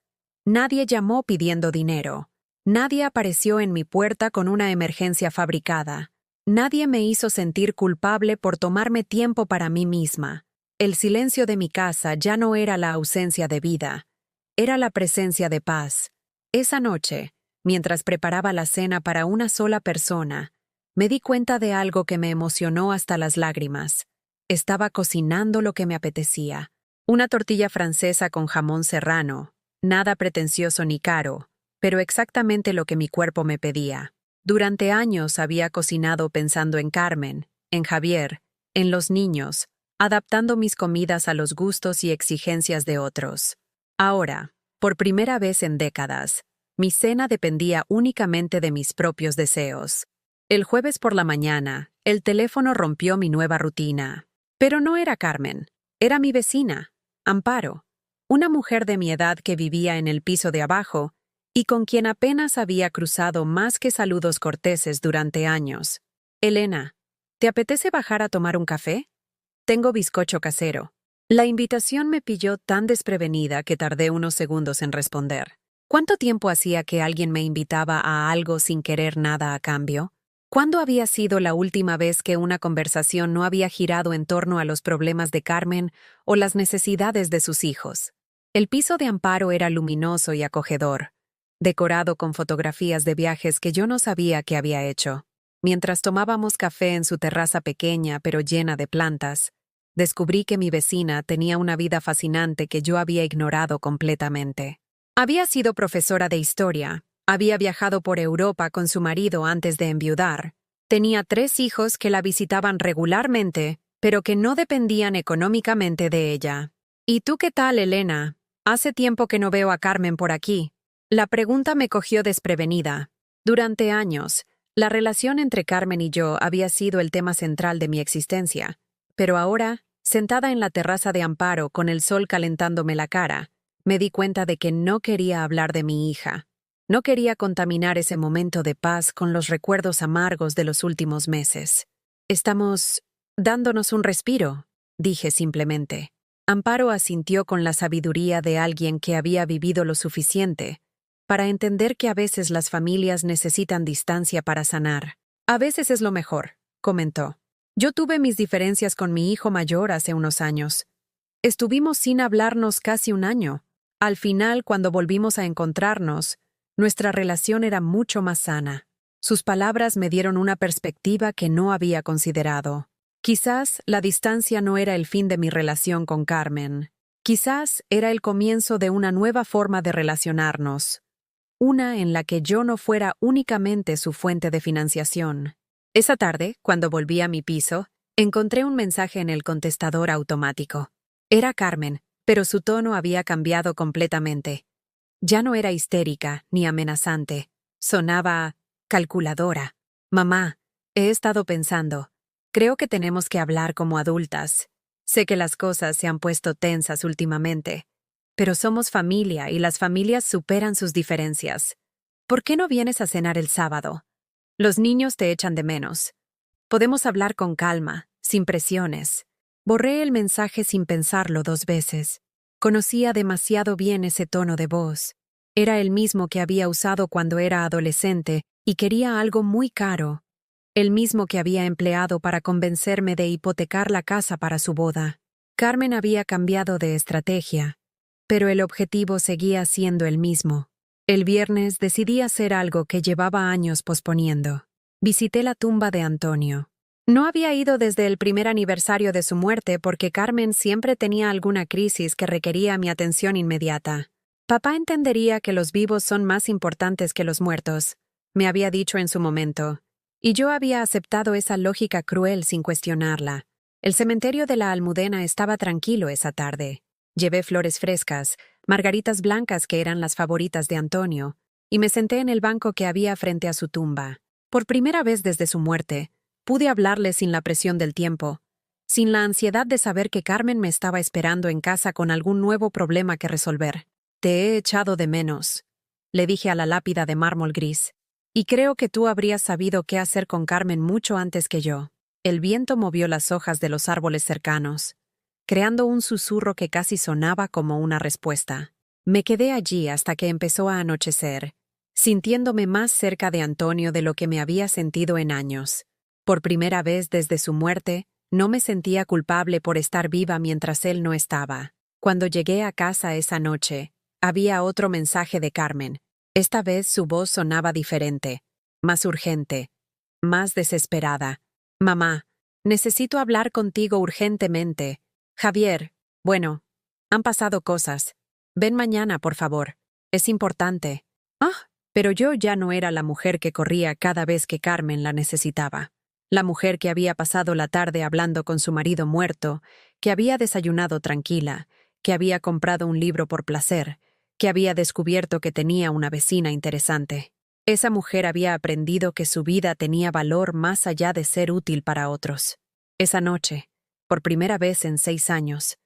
Nadie llamó pidiendo dinero. Nadie apareció en mi puerta con una emergencia fabricada. Nadie me hizo sentir culpable por tomarme tiempo para mí misma. El silencio de mi casa ya no era la ausencia de vida, era la presencia de paz. Esa noche, mientras preparaba la cena para una sola persona, me di cuenta de algo que me emocionó hasta las lágrimas. Estaba cocinando lo que me apetecía. Una tortilla francesa con jamón serrano, nada pretencioso ni caro, pero exactamente lo que mi cuerpo me pedía. Durante años había cocinado pensando en Carmen, en Javier, en los niños, adaptando mis comidas a los gustos y exigencias de otros. Ahora, por primera vez en décadas, mi cena dependía únicamente de mis propios deseos. El jueves por la mañana, el teléfono rompió mi nueva rutina. Pero no era Carmen, era mi vecina, Amparo, una mujer de mi edad que vivía en el piso de abajo y con quien apenas había cruzado más que saludos corteses durante años. Elena, ¿te apetece bajar a tomar un café? Tengo bizcocho casero. La invitación me pilló tan desprevenida que tardé unos segundos en responder. ¿Cuánto tiempo hacía que alguien me invitaba a algo sin querer nada a cambio? ¿Cuándo había sido la última vez que una conversación no había girado en torno a los problemas de Carmen o las necesidades de sus hijos? El piso de Amparo era luminoso y acogedor, decorado con fotografías de viajes que yo no sabía que había hecho. Mientras tomábamos café en su terraza pequeña pero llena de plantas, descubrí que mi vecina tenía una vida fascinante que yo había ignorado completamente. Había sido profesora de historia, había viajado por Europa con su marido antes de enviudar, tenía 3 hijos que la visitaban regularmente, pero que no dependían económicamente de ella. ¿Y tú qué tal, Elena? Hace tiempo que no veo a Carmen por aquí. La pregunta me cogió desprevenida. Durante años, la relación entre Carmen y yo había sido el tema central de mi existencia, pero ahora, sentada en la terraza de Amparo con el sol calentándome la cara, me di cuenta de que no quería hablar de mi hija. No quería contaminar ese momento de paz con los recuerdos amargos de los últimos meses. Estamos dándonos un respiro, dije simplemente. Amparo asintió con la sabiduría de alguien que había vivido lo suficiente para entender que a veces las familias necesitan distancia para sanar. A veces es lo mejor, comentó. Yo tuve mis diferencias con mi hijo mayor hace unos años. Estuvimos sin hablarnos casi un año. Al final, cuando volvimos a encontrarnos, nuestra relación era mucho más sana. Sus palabras me dieron una perspectiva que no había considerado. Quizás la distancia no era el fin de mi relación con Carmen. Quizás era el comienzo de una nueva forma de relacionarnos. Una en la que yo no fuera únicamente su fuente de financiación. Esa tarde, cuando volví a mi piso, encontré un mensaje en el contestador automático. Era Carmen, pero su tono había cambiado completamente. Ya no era histérica ni amenazante. Sonaba calculadora. Mamá, he estado pensando. Creo que tenemos que hablar como adultas. Sé que las cosas se han puesto tensas últimamente, pero somos familia y las familias superan sus diferencias. ¿Por qué no vienes a cenar el sábado? Los niños te echan de menos. Podemos hablar con calma, sin presiones. Borré el mensaje sin pensarlo 2 veces. Conocía demasiado bien ese tono de voz. Era el mismo que había usado cuando era adolescente y quería algo muy caro. El mismo que había empleado para convencerme de hipotecar la casa para su boda. Carmen había cambiado de estrategia, pero el objetivo seguía siendo el mismo. El viernes decidí hacer algo que llevaba años posponiendo. Visité la tumba de Antonio. No había ido desde el primer aniversario de su muerte porque Carmen siempre tenía alguna crisis que requería mi atención inmediata. Papá entendería que los vivos son más importantes que los muertos, me había dicho en su momento, y yo había aceptado esa lógica cruel sin cuestionarla. El cementerio de la Almudena estaba tranquilo esa tarde. Llevé flores frescas, margaritas blancas que eran las favoritas de Antonio, y me senté en el banco que había frente a su tumba. Por primera vez desde su muerte, pude hablarle sin la presión del tiempo, sin la ansiedad de saber que Carmen me estaba esperando en casa con algún nuevo problema que resolver. Te he echado de menos, le dije a la lápida de mármol gris, y creo que tú habrías sabido qué hacer con Carmen mucho antes que yo. El viento movió las hojas de los árboles cercanos, creando un susurro que casi sonaba como una respuesta. Me quedé allí hasta que empezó a anochecer, sintiéndome más cerca de Antonio de lo que me había sentido en años. Por primera vez desde su muerte, no me sentía culpable por estar viva mientras él no estaba. Cuando llegué a casa esa noche, había otro mensaje de Carmen. Esta vez su voz sonaba diferente, más urgente, más desesperada. Mamá, necesito hablar contigo urgentemente. Javier, bueno, han pasado cosas. Ven mañana, por favor. Es importante. Ah, pero yo ya no era la mujer que corría cada vez que Carmen la necesitaba. La mujer que había pasado la tarde hablando con su marido muerto, que había desayunado tranquila, que había comprado un libro por placer, que había descubierto que tenía una vecina interesante. Esa mujer había aprendido que su vida tenía valor más allá de ser útil para otros. Esa noche, por primera vez en 6 años,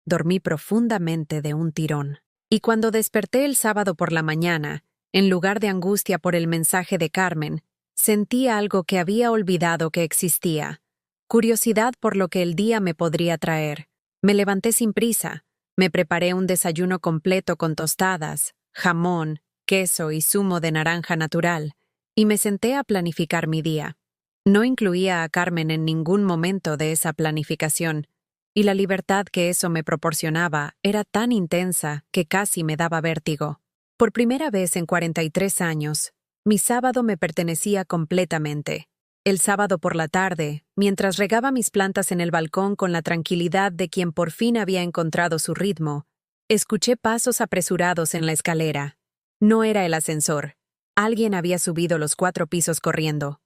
dormí profundamente de un tirón. Y cuando desperté el sábado por la mañana, en lugar de angustia por el mensaje de Carmen, sentí algo que había olvidado que existía. Curiosidad por lo que el día me podría traer. Me levanté sin prisa. Me preparé un desayuno completo con tostadas, jamón, queso y zumo de naranja natural, y me senté a planificar mi día. No incluía a Carmen en ningún momento de esa planificación, y la libertad que eso me proporcionaba era tan intensa que casi me daba vértigo. Por primera vez en 43 años, mi sábado me pertenecía completamente. El sábado por la tarde, mientras regaba mis plantas en el balcón con la tranquilidad de quien por fin había encontrado su ritmo, escuché pasos apresurados en la escalera. No era el ascensor. Alguien había subido los 4 pisos corriendo.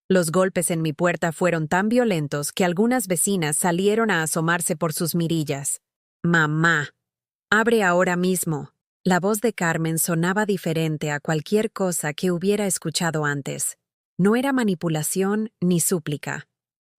Los golpes en mi puerta fueron tan violentos que algunas vecinas salieron a asomarse por sus mirillas. «Mamá, abre ahora mismo». La voz de Carmen sonaba diferente a cualquier cosa que hubiera escuchado antes. No era manipulación ni súplica.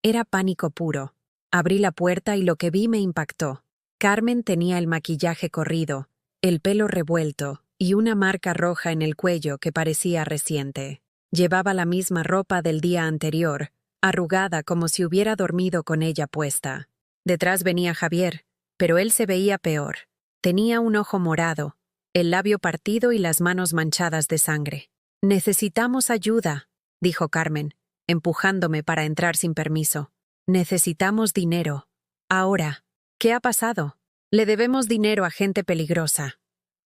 Era pánico puro. Abrí la puerta y lo que vi me impactó. Carmen tenía el maquillaje corrido, el pelo revuelto y una marca roja en el cuello que parecía reciente. Llevaba la misma ropa del día anterior, arrugada como si hubiera dormido con ella puesta. Detrás venía Javier, pero él se veía peor. Tenía un ojo morado, el labio partido y las manos manchadas de sangre. «Necesitamos ayuda», dijo Carmen, empujándome para entrar sin permiso. «Necesitamos dinero. Ahora. ¿Qué ha pasado? Le debemos dinero a gente peligrosa»,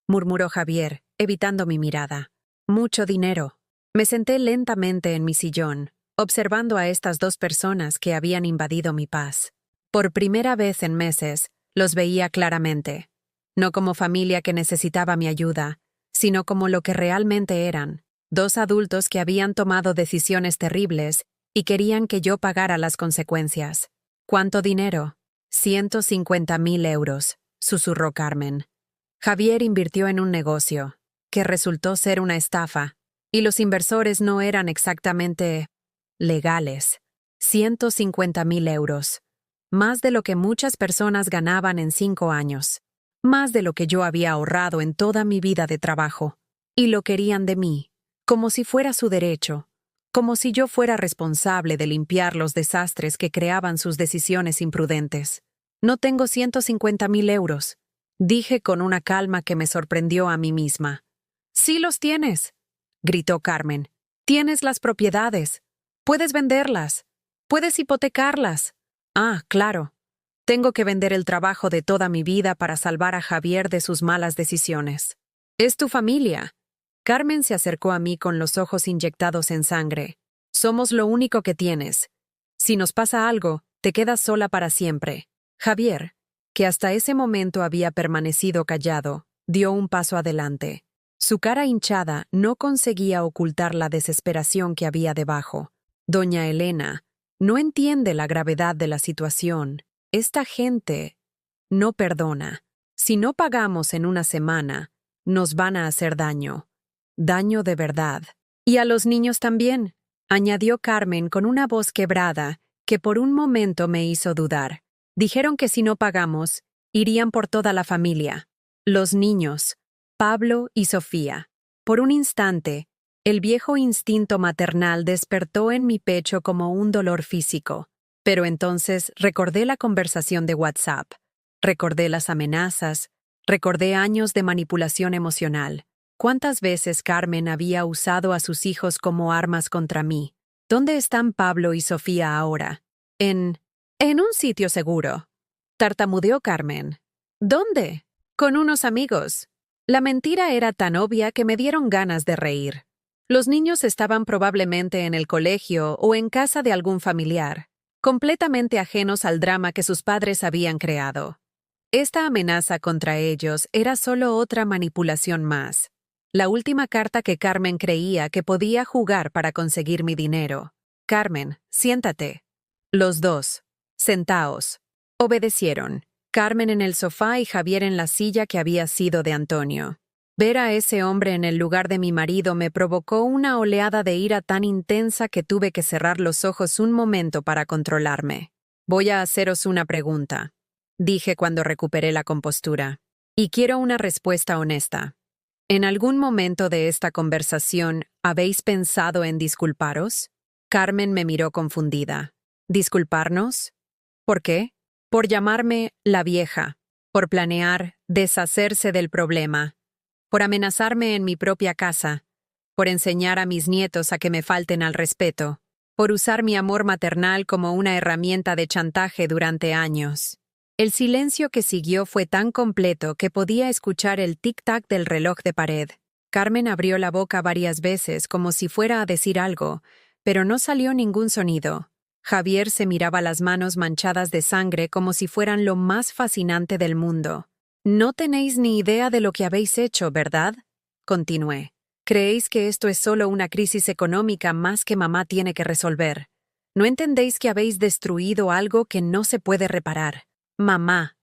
murmuró Javier, evitando mi mirada. «Mucho dinero». Me senté lentamente en mi sillón, observando a estas 2 personas que habían invadido mi paz. Por primera vez en meses, los veía claramente. No como familia que necesitaba mi ayuda, sino como lo que realmente eran, 2 adultos que habían tomado decisiones terribles y querían que yo pagara las consecuencias. «¿Cuánto dinero?» 150.000 euros, susurró Carmen. Javier invirtió en un negocio, que resultó ser una estafa, y los inversores no eran exactamente legales. 150.000 euros. Más de lo que muchas personas ganaban en 5 años. Más de lo que yo había ahorrado en toda mi vida de trabajo. Y lo querían de mí, como si fuera su derecho, como si yo fuera responsable de limpiar los desastres que creaban sus decisiones imprudentes. No tengo 150.000 euros, dije con una calma que me sorprendió a mí misma. Sí los tienes, gritó Carmen. Tienes las propiedades. Puedes venderlas. Puedes hipotecarlas. Ah, claro. Tengo que vender el trabajo de toda mi vida para salvar a Javier de sus malas decisiones. Es tu familia. Carmen se acercó a mí con los ojos inyectados en sangre. Somos lo único que tienes. Si nos pasa algo, te quedas sola para siempre. Javier, que hasta ese momento había permanecido callado, dio un paso adelante. Su cara hinchada no conseguía ocultar la desesperación que había debajo. Doña Elena, no entiende la gravedad de la situación. Esta gente no perdona. Si no pagamos en una semana, nos van a hacer daño. Daño de verdad. Y a los niños también, añadió Carmen con una voz quebrada que por un momento me hizo dudar. Dijeron que si no pagamos, irían por toda la familia. Los niños, Pablo y Sofía. Por un instante, el viejo instinto maternal despertó en mi pecho como un dolor físico. Pero entonces recordé la conversación de WhatsApp, recordé las amenazas, recordé años de manipulación emocional. ¿Cuántas veces Carmen había usado a sus hijos como armas contra mí? ¿Dónde están Pablo y Sofía ahora? En un sitio seguro. Tartamudeó Carmen. ¿Dónde? Con unos amigos. La mentira era tan obvia que me dieron ganas de reír. Los niños estaban probablemente en el colegio o en casa de algún familiar, completamente ajenos al drama que sus padres habían creado. Esta amenaza contra ellos era solo otra manipulación más. La última carta que Carmen creía que podía jugar para conseguir mi dinero. Carmen, siéntate. Los dos. Sentaos. Obedecieron. Carmen en el sofá y Javier en la silla que había sido de Antonio. Ver a ese hombre en el lugar de mi marido me provocó una oleada de ira tan intensa que tuve que cerrar los ojos un momento para controlarme. Voy a haceros una pregunta, dije cuando recuperé la compostura. Y quiero una respuesta honesta. ¿En algún momento de esta conversación habéis pensado en disculparos? Carmen me miró confundida. ¿Disculparnos? ¿Por qué? Por llamarme la vieja, por planear deshacerse del problema, por amenazarme en mi propia casa, por enseñar a mis nietos a que me falten al respeto, por usar mi amor maternal como una herramienta de chantaje durante años. El silencio que siguió fue tan completo que podía escuchar el tic-tac del reloj de pared. Carmen abrió la boca varias veces como si fuera a decir algo, pero no salió ningún sonido. Javier se miraba las manos manchadas de sangre como si fueran lo más fascinante del mundo. No tenéis ni idea de lo que habéis hecho, ¿verdad? Continué. Creéis que esto es solo una crisis económica más que mamá tiene que resolver. No entendéis que habéis destruido algo que no se puede reparar. Mamá,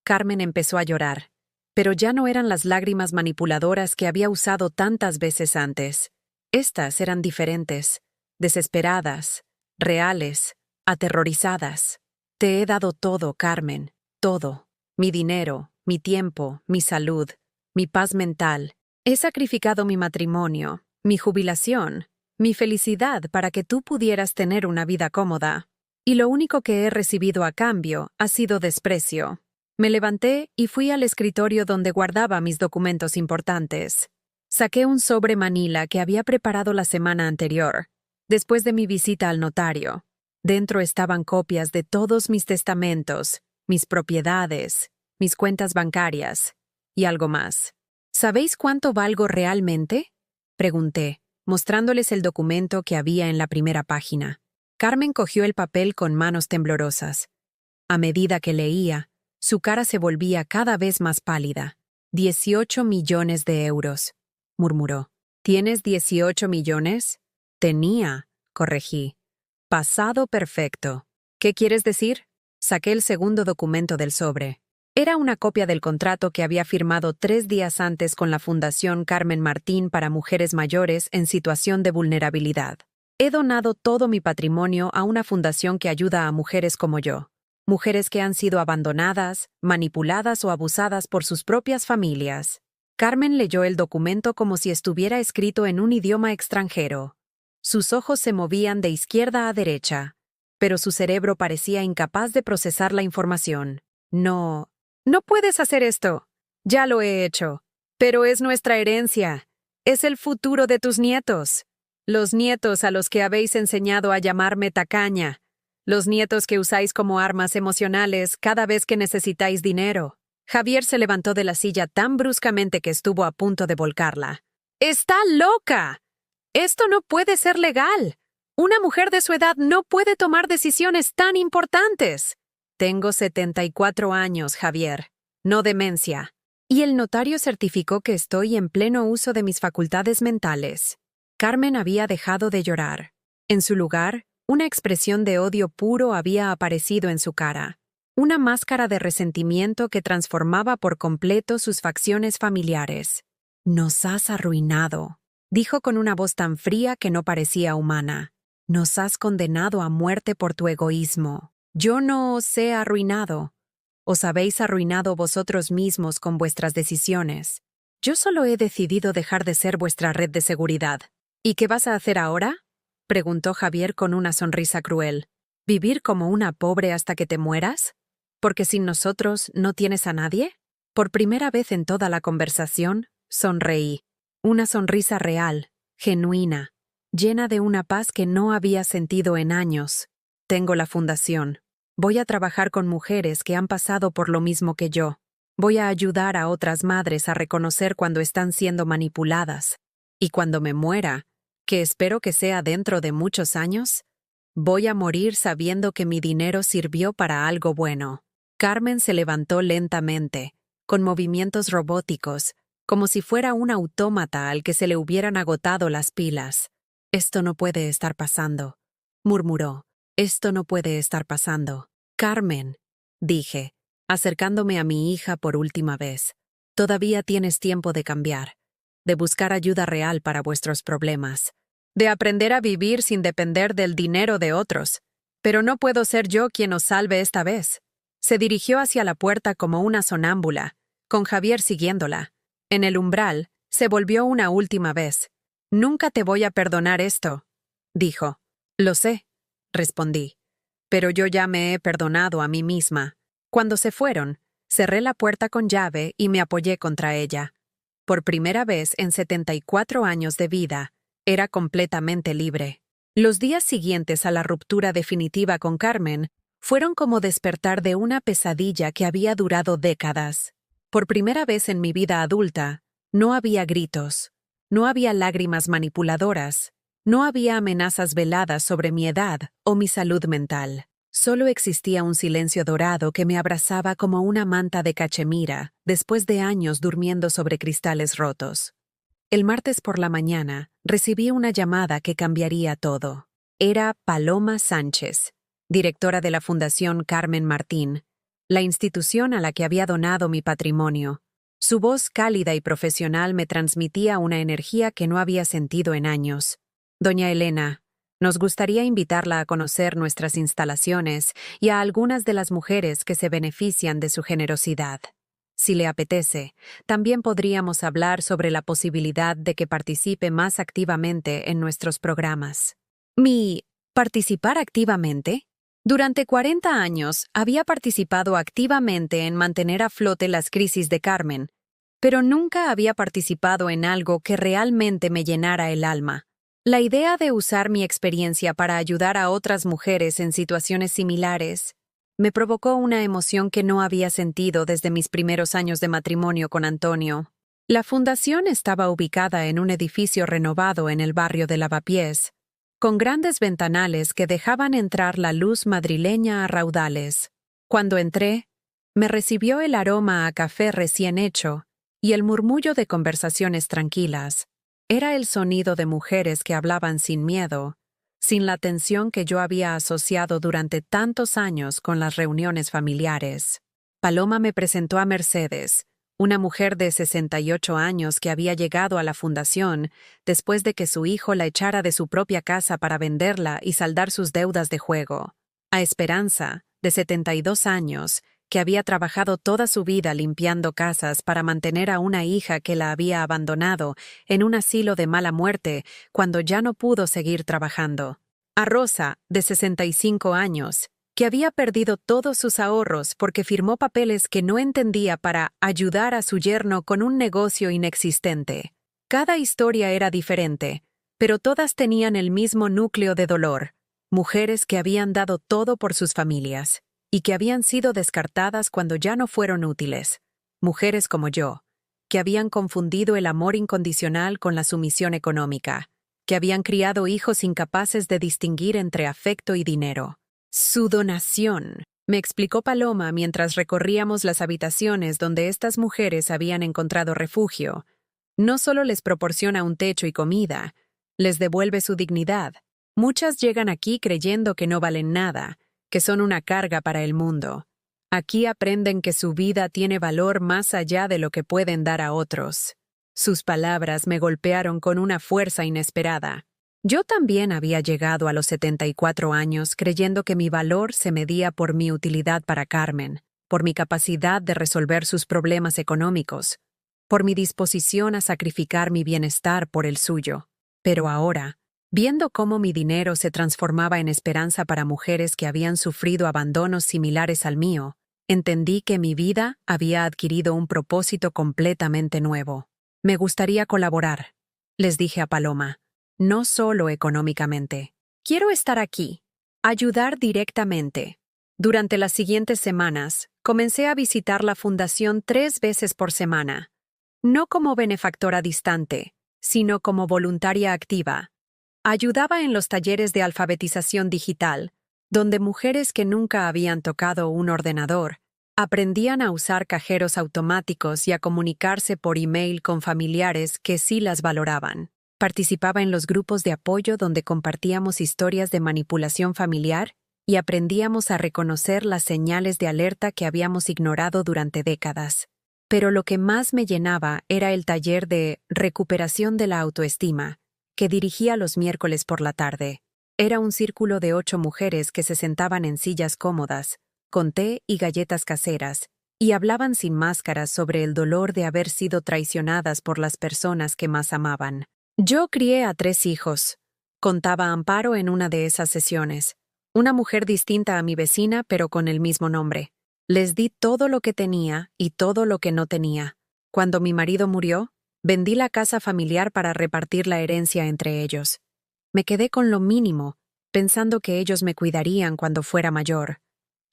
Carmen empezó a llorar, pero ya no eran las lágrimas manipuladoras que había usado tantas veces antes. Estas eran diferentes, desesperadas, reales, aterrorizadas. Te he dado todo, Carmen, todo. Mi dinero, mi tiempo, mi salud, mi paz mental. He sacrificado mi matrimonio, mi jubilación, mi felicidad para que tú pudieras tener una vida cómoda. Y lo único que he recibido a cambio ha sido desprecio. Me levanté y fui al escritorio donde guardaba mis documentos importantes. Saqué un sobre manila que había preparado la semana anterior, después de mi visita al notario. Dentro estaban copias de todos mis testamentos, mis propiedades, mis cuentas bancarias y algo más. ¿Sabéis cuánto valgo realmente? Pregunté, mostrándoles el documento que había en la primera página. Carmen cogió el papel con manos temblorosas. A medida que leía, su cara se volvía cada vez más pálida. 18 millones de euros, murmuró. ¿Tienes 18 millones? Tenía, corregí. Pasado perfecto. ¿Qué quieres decir? Saqué el segundo documento del sobre. Era una copia del contrato que había firmado 3 días antes con la Fundación Carmen Martín para mujeres mayores en situación de vulnerabilidad. He donado todo mi patrimonio a una fundación que ayuda a mujeres como yo. Mujeres que han sido abandonadas, manipuladas o abusadas por sus propias familias. Carmen leyó el documento como si estuviera escrito en un idioma extranjero. Sus ojos se movían de izquierda a derecha, pero su cerebro parecía incapaz de procesar la información. No, no puedes hacer esto. Ya lo he hecho. Pero es nuestra herencia. Es el futuro de tus nietos. Los nietos a los que habéis enseñado a llamarme tacaña. Los nietos que usáis como armas emocionales cada vez que necesitáis dinero. Javier se levantó de la silla tan bruscamente que estuvo a punto de volcarla. ¡Está loca! Esto no puede ser legal. Una mujer de su edad no puede tomar decisiones tan importantes. Tengo 74 años, Javier. No demencia. Y el notario certificó que estoy en pleno uso de mis facultades mentales. Carmen había dejado de llorar. En su lugar, una expresión de odio puro había aparecido en su cara. Una máscara de resentimiento que transformaba por completo sus facciones familiares. «Nos has arruinado», dijo con una voz tan fría que no parecía humana. «Nos has condenado a muerte por tu egoísmo. Yo no os he arruinado. Os habéis arruinado vosotros mismos con vuestras decisiones. Yo solo he decidido dejar de ser vuestra red de seguridad». «¿Y qué vas a hacer ahora?», preguntó Javier con una sonrisa cruel. «¿Vivir como una pobre hasta que te mueras? ¿Porque sin nosotros no tienes a nadie?». Por primera vez en toda la conversación, sonreí. Una sonrisa real, genuina, llena de una paz que no había sentido en años. Tengo la fundación. Voy a trabajar con mujeres que han pasado por lo mismo que yo. Voy a ayudar a otras madres a reconocer cuando están siendo manipuladas. Y cuando me muera, que espero que sea dentro de muchos años, voy a morir sabiendo que mi dinero sirvió para algo bueno. Carmen se levantó lentamente, con movimientos robóticos, como si fuera un autómata al que se le hubieran agotado las pilas. «Esto no puede estar pasando», murmuró. «Esto no puede estar pasando». «Carmen», dije, acercándome a mi hija por última vez, «todavía tienes tiempo de cambiar, de buscar ayuda real para vuestros problemas, de aprender a vivir sin depender del dinero de otros. Pero no puedo ser yo quien os salve esta vez». Se dirigió hacia la puerta como una sonámbula, con Javier siguiéndola. En el umbral, se volvió una última vez. «Nunca te voy a perdonar esto», dijo. «Lo sé», respondí. «Pero yo ya me he perdonado a mí misma». Cuando se fueron, cerré la puerta con llave y me apoyé contra ella. Por primera vez en 74 años de vida, era completamente libre. Los días siguientes a la ruptura definitiva con Carmen fueron como despertar de una pesadilla que había durado décadas. Por primera vez en mi vida adulta, no había gritos, no había lágrimas manipuladoras, no había amenazas veladas sobre mi edad o mi salud mental. Solo existía un silencio dorado que me abrazaba como una manta de cachemira después de años durmiendo sobre cristales rotos. El martes por la mañana recibí una llamada que cambiaría todo. Era Paloma Sánchez, directora de la Fundación Carmen Martín, la institución a la que había donado mi patrimonio. Su voz cálida y profesional me transmitía una energía que no había sentido en años. «Doña Elena, nos gustaría invitarla a conocer nuestras instalaciones y a algunas de las mujeres que se benefician de su generosidad. Si le apetece, también podríamos hablar sobre la posibilidad de que participe más activamente en nuestros programas». ¿Mi participar activamente? Durante 40 años había participado activamente en mantener a flote las crisis de Carmen, pero nunca había participado en algo que realmente me llenara el alma. La idea de usar mi experiencia para ayudar a otras mujeres en situaciones similares me provocó una emoción que no había sentido desde mis primeros años de matrimonio con Antonio. La fundación estaba ubicada en un edificio renovado en el barrio de Lavapiés, con grandes ventanales que dejaban entrar la luz madrileña a raudales. Cuando entré, me recibió el aroma a café recién hecho y el murmullo de conversaciones tranquilas. Era el sonido de mujeres que hablaban sin miedo, sin la tensión que yo había asociado durante tantos años con las reuniones familiares. Paloma me presentó a Mercedes, una mujer de 68 años que había llegado a la fundación después de que su hijo la echara de su propia casa para venderla y saldar sus deudas de juego. A Esperanza, de 72 años, que había trabajado toda su vida limpiando casas para mantener a una hija que la había abandonado en un asilo de mala muerte cuando ya no pudo seguir trabajando. A Rosa, de 65 años, que había perdido todos sus ahorros porque firmó papeles que no entendía para ayudar a su yerno con un negocio inexistente. Cada historia era diferente, pero todas tenían el mismo núcleo de dolor: mujeres que habían dado todo por sus familias y que habían sido descartadas cuando ya no fueron útiles. Mujeres como yo, que habían confundido el amor incondicional con la sumisión económica, que habían criado hijos incapaces de distinguir entre afecto y dinero. Su donación, me explicó Paloma mientras recorríamos las habitaciones donde estas mujeres habían encontrado refugio, no solo les proporciona un techo y comida, les devuelve su dignidad. Muchas llegan aquí creyendo que no valen nada, que son una carga para el mundo. Aquí aprenden que su vida tiene valor más allá de lo que pueden dar a otros. Sus palabras me golpearon con una fuerza inesperada. Yo también había llegado a los 74 años creyendo que mi valor se medía por mi utilidad para Carmen, por mi capacidad de resolver sus problemas económicos, por mi disposición a sacrificar mi bienestar por el suyo. Pero ahora, viendo cómo mi dinero se transformaba en esperanza para mujeres que habían sufrido abandonos similares al mío, entendí que mi vida había adquirido un propósito completamente nuevo. Me gustaría colaborar, les dije a Paloma, no solo económicamente. Quiero estar aquí, ayudar directamente. Durante las siguientes semanas, comencé a visitar la fundación 3 veces por semana, no como benefactora distante, sino como voluntaria activa. Ayudaba en los talleres de alfabetización digital, donde mujeres que nunca habían tocado un ordenador aprendían a usar cajeros automáticos y a comunicarse por email con familiares que sí las valoraban. Participaba en los grupos de apoyo donde compartíamos historias de manipulación familiar y aprendíamos a reconocer las señales de alerta que habíamos ignorado durante décadas. Pero lo que más me llenaba era el taller de recuperación de la autoestima, que dirigía los miércoles por la tarde. Era un círculo de 8 mujeres que se sentaban en sillas cómodas, con té y galletas caseras, y hablaban sin máscaras sobre el dolor de haber sido traicionadas por las personas que más amaban. Yo crié a 3 hijos, contaba Amparo en una de esas sesiones, una mujer distinta a mi vecina pero con el mismo nombre. Les di todo lo que tenía y todo lo que no tenía. Cuando mi marido murió, vendí la casa familiar para repartir la herencia entre ellos. Me quedé con lo mínimo, pensando que ellos me cuidarían cuando fuera mayor.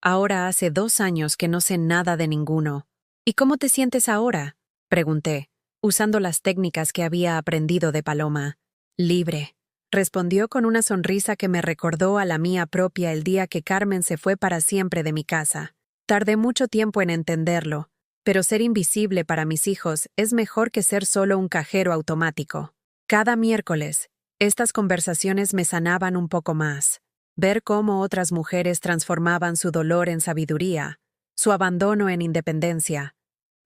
Ahora hace 2 años que no sé nada de ninguno. ¿Y cómo te sientes ahora?, pregunté, usando las técnicas que había aprendido de Paloma. Libre, respondió con una sonrisa que me recordó a la mía propia el día que Carmen se fue para siempre de mi casa. Tardé mucho tiempo en entenderlo, pero ser invisible para mis hijos es mejor que ser solo un cajero automático. Cada miércoles, estas conversaciones me sanaban un poco más. Ver cómo otras mujeres transformaban su dolor en sabiduría, su abandono en independencia,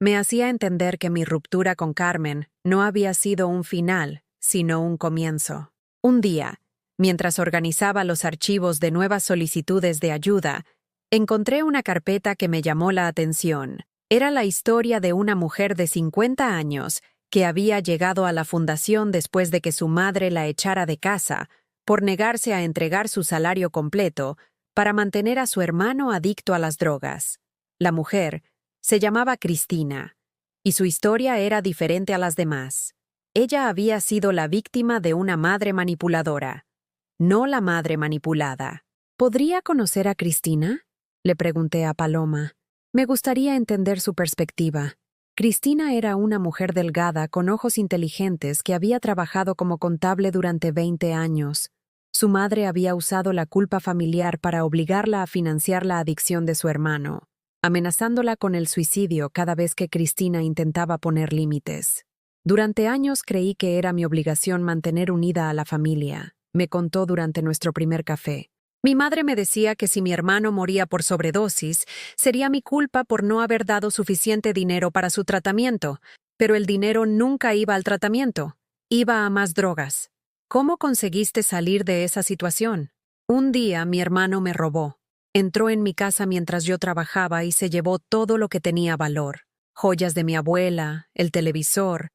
me hacía entender que mi ruptura con Carmen no había sido un final, sino un comienzo. Un día, mientras organizaba los archivos de nuevas solicitudes de ayuda, encontré una carpeta que me llamó la atención. Era la historia de una mujer de 50 años que había llegado a la fundación después de que su madre la echara de casa por negarse a entregar su salario completo para mantener a su hermano adicto a las drogas. La mujer se llamaba Cristina, y su historia era diferente a las demás. Ella había sido la víctima de una madre manipuladora, no la madre manipulada. ¿Podría conocer a Cristina?, le pregunté a Paloma. Me gustaría entender su perspectiva. Cristina era una mujer delgada con ojos inteligentes que había trabajado como contable durante 20 años. Su madre había usado la culpa familiar para obligarla a financiar la adicción de su hermano, amenazándola con el suicidio cada vez que Cristina intentaba poner límites. Durante años creí que era mi obligación mantener unida a la familia, me contó durante nuestro primer café. Mi madre me decía que si mi hermano moría por sobredosis, sería mi culpa por no haber dado suficiente dinero para su tratamiento, pero el dinero nunca iba al tratamiento, iba a más drogas. ¿Cómo conseguiste salir de esa situación? Un día mi hermano me robó. Entró en mi casa mientras yo trabajaba y se llevó todo lo que tenía valor. Joyas de mi abuela, el televisor,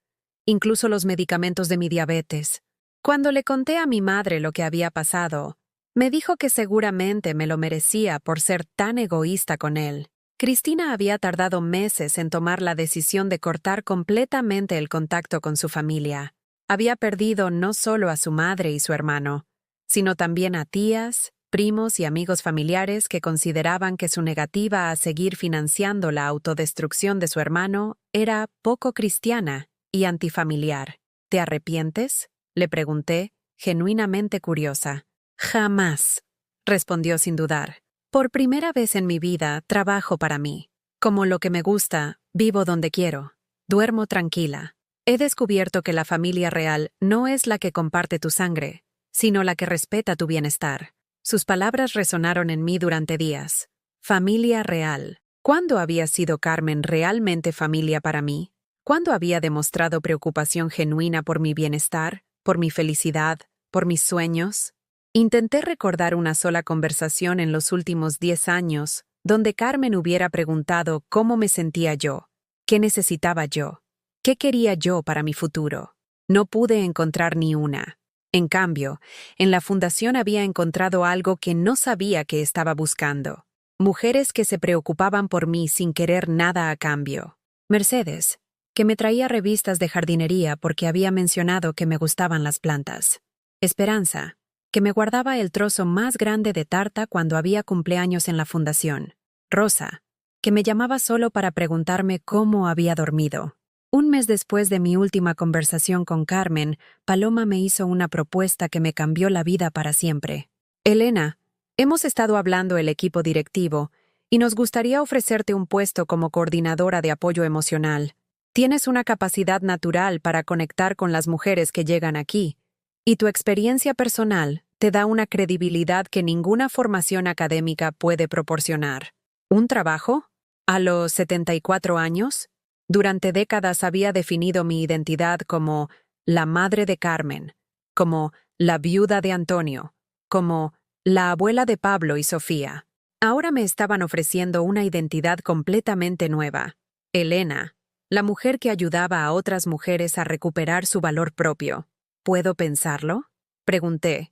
incluso los medicamentos de mi diabetes. Cuando le conté a mi madre lo que había pasado, me dijo que seguramente me lo merecía por ser tan egoísta con él. Cristina había tardado meses en tomar la decisión de cortar completamente el contacto con su familia. Había perdido no solo a su madre y su hermano, sino también a tías, primos y amigos familiares que consideraban que su negativa a seguir financiando la autodestrucción de su hermano era poco cristiana y antifamiliar. ¿Te arrepientes?, le pregunté, genuinamente curiosa. Jamás, respondió sin dudar. Por primera vez en mi vida trabajo para mí. Como lo que me gusta, vivo donde quiero. Duermo tranquila. He descubierto que la familia real no es la que comparte tu sangre, sino la que respeta tu bienestar. Sus palabras resonaron en mí durante días. Familia real. ¿Cuándo había sido Carmen realmente familia para mí? ¿Cuándo había demostrado preocupación genuina por mi bienestar, por mi felicidad, por mis sueños? Intenté recordar una sola conversación en los últimos 10 años, donde Carmen hubiera preguntado cómo me sentía yo, qué necesitaba yo, qué quería yo para mi futuro. No pude encontrar ni una. En cambio, en la fundación había encontrado algo que no sabía que estaba buscando. Mujeres que se preocupaban por mí sin querer nada a cambio. Mercedes, que me traía revistas de jardinería porque había mencionado que me gustaban las plantas. Esperanza, que me guardaba el trozo más grande de tarta cuando había cumpleaños en la fundación. Rosa, que me llamaba solo para preguntarme cómo había dormido. Un mes después de mi última conversación con Carmen, Paloma me hizo una propuesta que me cambió la vida para siempre. Elena, hemos estado hablando el equipo directivo y nos gustaría ofrecerte un puesto como coordinadora de apoyo emocional. Tienes una capacidad natural para conectar con las mujeres que llegan aquí, y tu experiencia personal te da una credibilidad que ninguna formación académica puede proporcionar. ¿Un trabajo? ¿A los 74 años? Durante décadas había definido mi identidad como la madre de Carmen, como la viuda de Antonio, como la abuela de Pablo y Sofía. Ahora me estaban ofreciendo una identidad completamente nueva. Elena, la mujer que ayudaba a otras mujeres a recuperar su valor propio. ¿Puedo pensarlo?, pregunté,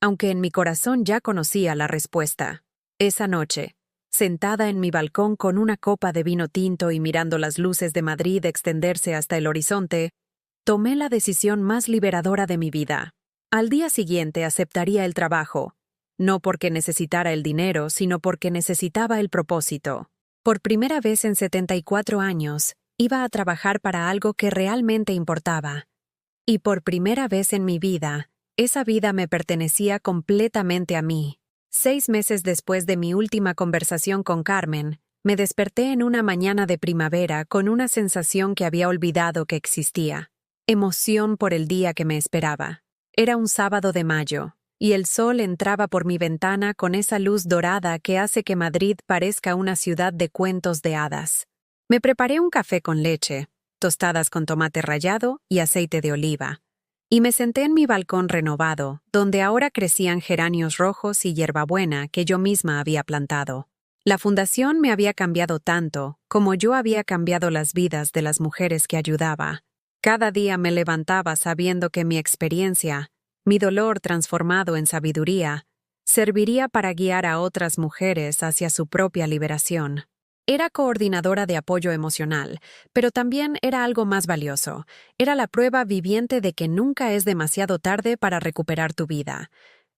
aunque en mi corazón ya conocía la respuesta. Esa noche, sentada en mi balcón con una copa de vino tinto y mirando las luces de Madrid extenderse hasta el horizonte, tomé la decisión más liberadora de mi vida. Al día siguiente aceptaría el trabajo, no porque necesitara el dinero, sino porque necesitaba el propósito. Por primera vez en 74 años, iba a trabajar para algo que realmente importaba. Y por primera vez en mi vida, esa vida me pertenecía completamente a mí. 6 meses después de mi última conversación con Carmen, me desperté en una mañana de primavera con una sensación que había olvidado que existía. Emoción por el día que me esperaba. Era un sábado de mayo, y el sol entraba por mi ventana con esa luz dorada que hace que Madrid parezca una ciudad de cuentos de hadas. Me preparé un café con leche, tostadas con tomate rallado y aceite de oliva, y me senté en mi balcón renovado, donde ahora crecían geranios rojos y hierbabuena que yo misma había plantado. La fundación me había cambiado tanto como yo había cambiado las vidas de las mujeres que ayudaba. Cada día me levantaba sabiendo que mi experiencia, mi dolor transformado en sabiduría, serviría para guiar a otras mujeres hacia su propia liberación. Era coordinadora de apoyo emocional, pero también era algo más valioso. Era la prueba viviente de que nunca es demasiado tarde para recuperar tu vida.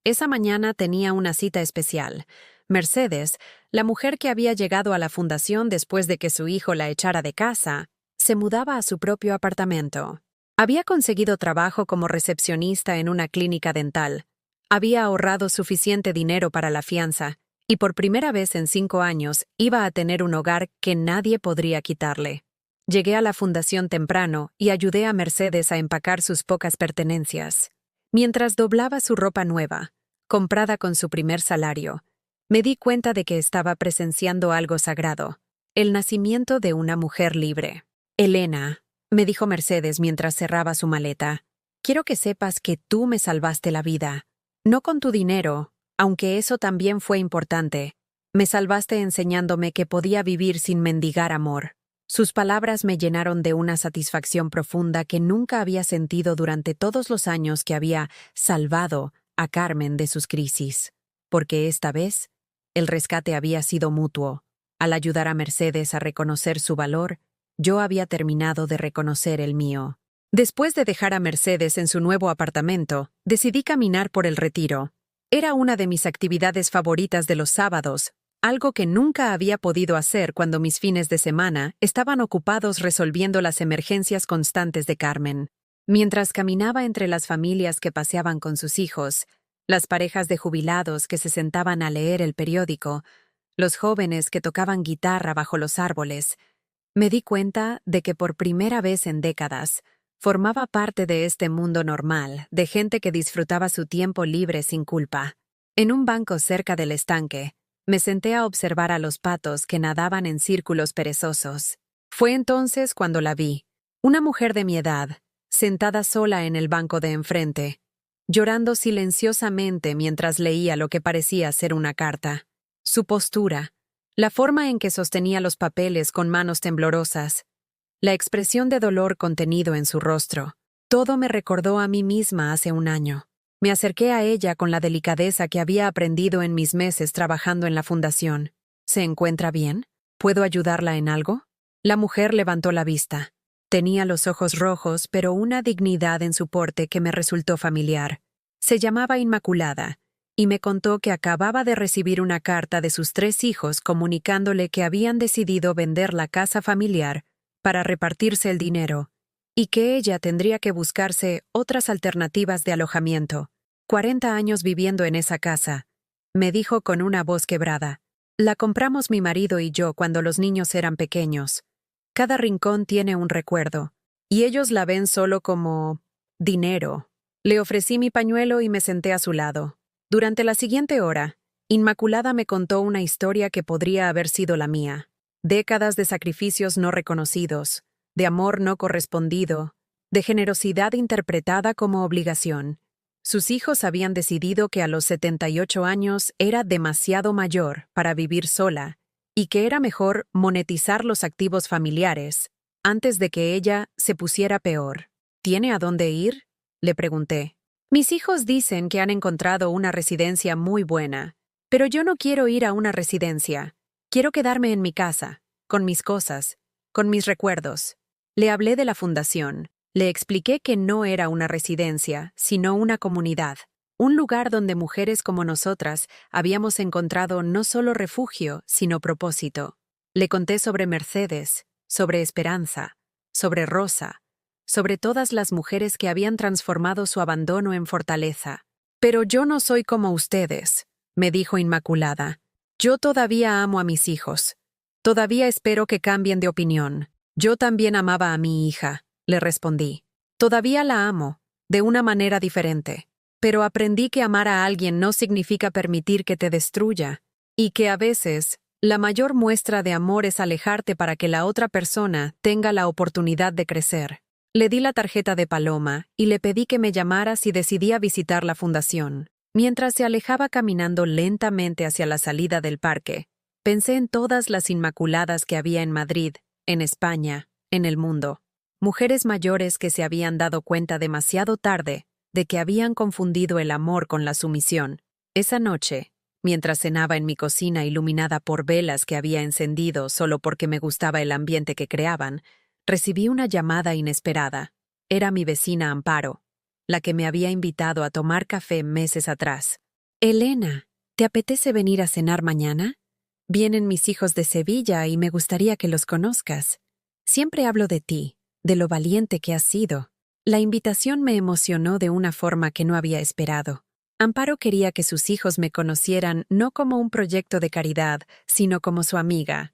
Esa mañana tenía una cita especial. Mercedes, la mujer que había llegado a la fundación después de que su hijo la echara de casa, se mudaba a su propio apartamento. Había conseguido trabajo como recepcionista en una clínica dental. Había ahorrado suficiente dinero para la fianza, y por primera vez en 5 años iba a tener un hogar que nadie podría quitarle. Llegué a la fundación temprano y ayudé a Mercedes a empacar sus pocas pertenencias. Mientras doblaba su ropa nueva, comprada con su primer salario, me di cuenta de que estaba presenciando algo sagrado, el nacimiento de una mujer libre. Elena, me dijo Mercedes mientras cerraba su maleta, quiero que sepas que tú me salvaste la vida, no con tu dinero, aunque eso también fue importante, Me salvaste enseñándome que podía vivir sin mendigar amor. Sus palabras me llenaron de una satisfacción profunda que nunca había sentido durante todos los años que había salvado a Carmen de sus crisis. Porque esta vez, el rescate había sido mutuo. Al ayudar a Mercedes a reconocer su valor, yo había terminado de reconocer el mío. Después de dejar a Mercedes en su nuevo apartamento, decidí caminar por el Retiro. Era una de mis actividades favoritas de los sábados, algo que nunca había podido hacer cuando mis fines de semana estaban ocupados resolviendo las emergencias constantes de Carmen. Mientras caminaba entre las familias que paseaban con sus hijos, las parejas de jubilados que se sentaban a leer el periódico, los jóvenes que tocaban guitarra bajo los árboles, me di cuenta de que por primera vez en décadas formaba parte de este mundo normal, de gente que disfrutaba su tiempo libre sin culpa. En un banco cerca del estanque, me senté a observar a los patos que nadaban en círculos perezosos. Fue entonces cuando la vi, una mujer de mi edad, sentada sola en el banco de enfrente, llorando silenciosamente mientras leía lo que parecía ser una carta. Su postura, la forma en que sostenía los papeles con manos temblorosas, la expresión de dolor contenido en su rostro, todo me recordó a mí misma hace un año. Me acerqué a ella con la delicadeza que había aprendido en mis meses trabajando en la fundación. ¿Se encuentra bien? ¿Puedo ayudarla en algo? La mujer levantó la vista. Tenía los ojos rojos, pero una dignidad en su porte que me resultó familiar. Se llamaba Inmaculada, y me contó que acababa de recibir una carta de sus 3 hijos comunicándole que habían decidido vender la casa familiar para repartirse el dinero, y que ella tendría que buscarse otras alternativas de alojamiento. 40 años viviendo en esa casa, me dijo con una voz quebrada. La compramos mi marido y yo cuando los niños eran pequeños. Cada rincón tiene un recuerdo, y ellos la ven solo como dinero. Le ofrecí mi pañuelo y me senté a su lado. Durante la siguiente hora, Inmaculada me contó una historia que podría haber sido la mía. Décadas de sacrificios no reconocidos, de amor no correspondido, de generosidad interpretada como obligación. Sus hijos habían decidido que a los 78 años era demasiado mayor para vivir sola y que era mejor monetizar los activos familiares antes de que ella se pusiera peor. ¿Tiene a dónde ir?, le pregunté. Mis hijos dicen que han encontrado una residencia muy buena, pero yo no quiero ir a una residencia. Quiero quedarme en mi casa, con mis cosas, con mis recuerdos. Le hablé de la fundación. Le expliqué que no era una residencia, sino una comunidad, un lugar donde mujeres como nosotras habíamos encontrado no solo refugio, sino propósito. Le conté sobre Mercedes, sobre Esperanza, sobre Rosa, sobre todas las mujeres que habían transformado su abandono en fortaleza. Pero yo no soy como ustedes, me dijo Inmaculada. Yo todavía amo a mis hijos. Todavía espero que cambien de opinión. Yo también amaba a mi hija, le respondí. Todavía la amo, de una manera diferente. Pero aprendí que amar a alguien no significa permitir que te destruya, y que a veces la mayor muestra de amor es alejarte para que la otra persona tenga la oportunidad de crecer. Le di la tarjeta de Paloma y le pedí que me llamara si decidía visitar la fundación. Mientras se alejaba caminando lentamente hacia la salida del parque, pensé en todas las Inmaculadas que había en Madrid, en España, en el mundo. Mujeres mayores que se habían dado cuenta demasiado tarde de que habían confundido el amor con la sumisión. Esa noche, mientras cenaba en mi cocina iluminada por velas que había encendido solo porque me gustaba el ambiente que creaban, recibí una llamada inesperada. Era mi vecina Amparo, la que me había invitado a tomar café meses atrás. «Elena, ¿te apetece venir a cenar mañana? Vienen mis hijos de Sevilla y me gustaría que los conozcas. Siempre hablo de ti, de lo valiente que has sido». La invitación me emocionó de una forma que no había esperado. Amparo quería que sus hijos me conocieran no como un proyecto de caridad, sino como su amiga.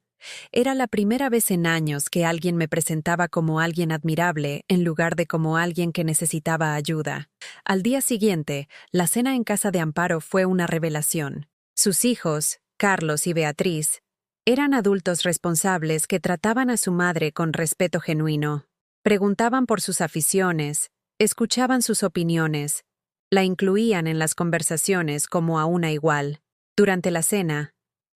Era la primera vez en años que alguien me presentaba como alguien admirable en lugar de como alguien que necesitaba ayuda. Al día siguiente, la cena en casa de Amparo fue una revelación. Sus hijos, Carlos y Beatriz, eran adultos responsables que trataban a su madre con respeto genuino. Preguntaban por sus aficiones, escuchaban sus opiniones, la incluían en las conversaciones como a una igual. Durante la cena,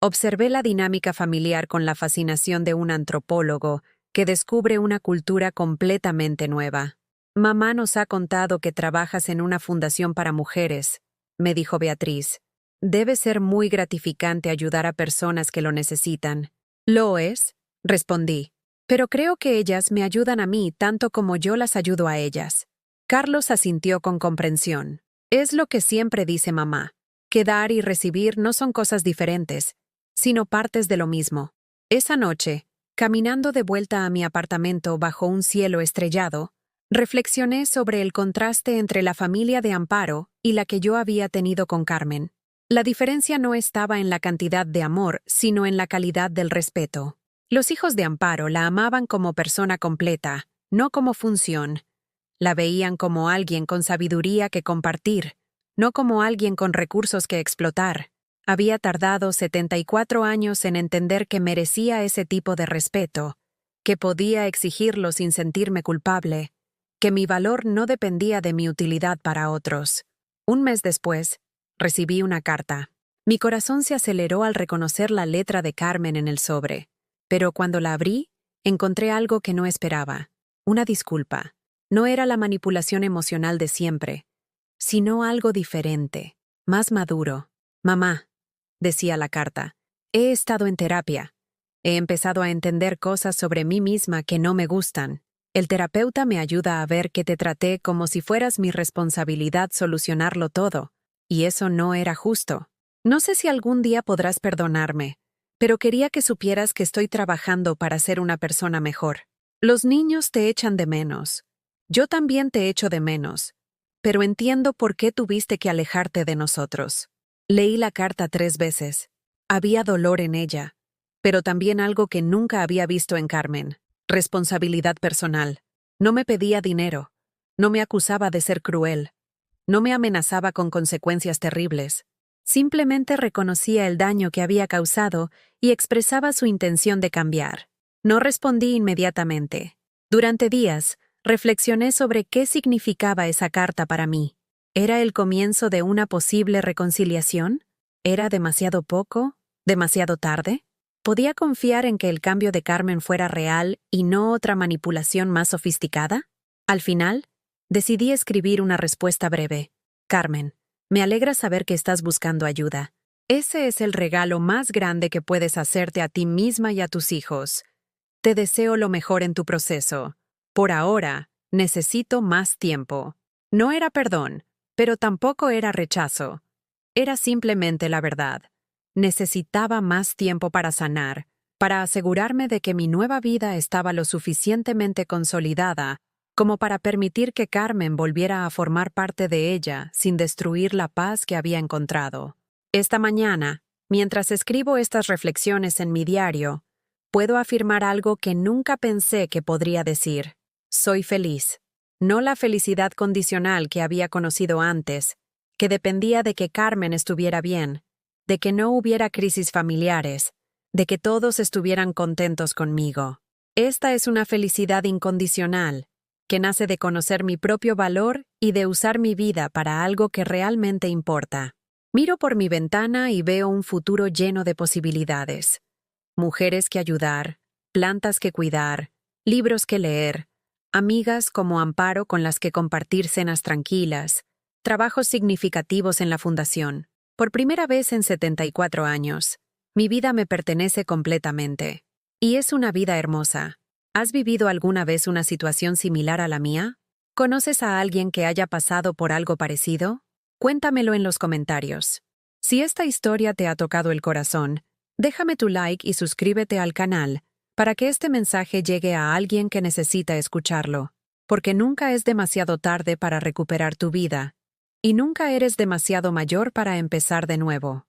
Observé la dinámica familiar con la fascinación de un antropólogo que descubre una cultura completamente nueva. Mamá nos ha contado que trabajas en una fundación para mujeres, me dijo Beatriz. Debe ser muy gratificante ayudar a personas que lo necesitan. Lo es, respondí. Pero creo que ellas me ayudan a mí tanto como yo las ayudo a ellas. Carlos asintió con comprensión. Es lo que siempre dice mamá, que dar y recibir no son cosas diferentes, sino partes de lo mismo. Esa noche, caminando de vuelta a mi apartamento bajo un cielo estrellado, reflexioné sobre el contraste entre la familia de Amparo y la que yo había tenido con Carmen. La diferencia no estaba en la cantidad de amor, sino en la calidad del respeto. Los hijos de Amparo la amaban como persona completa, no como función. La veían como alguien con sabiduría que compartir, no como alguien con recursos que explotar. Había tardado 74 años en entender que merecía ese tipo de respeto, que podía exigirlo sin sentirme culpable, que mi valor no dependía de mi utilidad para otros. Un mes después, recibí una carta. Mi corazón se aceleró al reconocer la letra de Carmen en el sobre, pero cuando la abrí, encontré algo que no esperaba. Una disculpa. No era la manipulación emocional de siempre, sino algo diferente, más maduro. Mamá, decía la carta, he estado en terapia. He empezado a entender cosas sobre mí misma que no me gustan. El terapeuta me ayuda a ver que te traté como si fueras mi responsabilidad solucionarlo todo, y eso no era justo. No sé si algún día podrás perdonarme, pero quería que supieras que estoy trabajando para ser una persona mejor. Los niños te echan de menos. Yo también te echo de menos, pero entiendo por qué tuviste que alejarte de nosotros. Leí la carta 3 veces. Había dolor en ella, pero también algo que nunca había visto en Carmen: responsabilidad personal. No me pedía dinero, no me acusaba de ser cruel, no me amenazaba con consecuencias terribles. Simplemente reconocía el daño que había causado y expresaba su intención de cambiar. No respondí inmediatamente. Durante días, reflexioné sobre qué significaba esa carta para mí. ¿Era el comienzo de una posible reconciliación? ¿Era demasiado poco? ¿Demasiado tarde? ¿Podía confiar en que el cambio de Carmen fuera real y no otra manipulación más sofisticada? Al final, decidí escribir una respuesta breve. Carmen, me alegra saber que estás buscando ayuda. Ese es el regalo más grande que puedes hacerte a ti misma y a tus hijos. Te deseo lo mejor en tu proceso. Por ahora, necesito más tiempo. No era perdón, pero tampoco era rechazo. Era simplemente la verdad. Necesitaba más tiempo para sanar, para asegurarme de que mi nueva vida estaba lo suficientemente consolidada como para permitir que Carmen volviera a formar parte de ella sin destruir la paz que había encontrado. Esta mañana, mientras escribo estas reflexiones en mi diario, puedo afirmar algo que nunca pensé que podría decir. Soy feliz. No la felicidad condicional que había conocido antes, que dependía de que Carmen estuviera bien, de que no hubiera crisis familiares, de que todos estuvieran contentos conmigo. Esta es una felicidad incondicional, que nace de conocer mi propio valor y de usar mi vida para algo que realmente importa. Miro por mi ventana y veo un futuro lleno de posibilidades. Mujeres que ayudar, plantas que cuidar, libros que leer, amigas como Amparo con las que compartir cenas tranquilas, trabajos significativos en la fundación. Por primera vez en 74 años, mi vida me pertenece completamente. Y es una vida hermosa. ¿Has vivido alguna vez una situación similar a la mía? ¿Conoces a alguien que haya pasado por algo parecido? Cuéntamelo en los comentarios. Si esta historia te ha tocado el corazón, déjame tu like y suscríbete al canal para que este mensaje llegue a alguien que necesita escucharlo, porque nunca es demasiado tarde para recuperar tu vida, y nunca eres demasiado mayor para empezar de nuevo.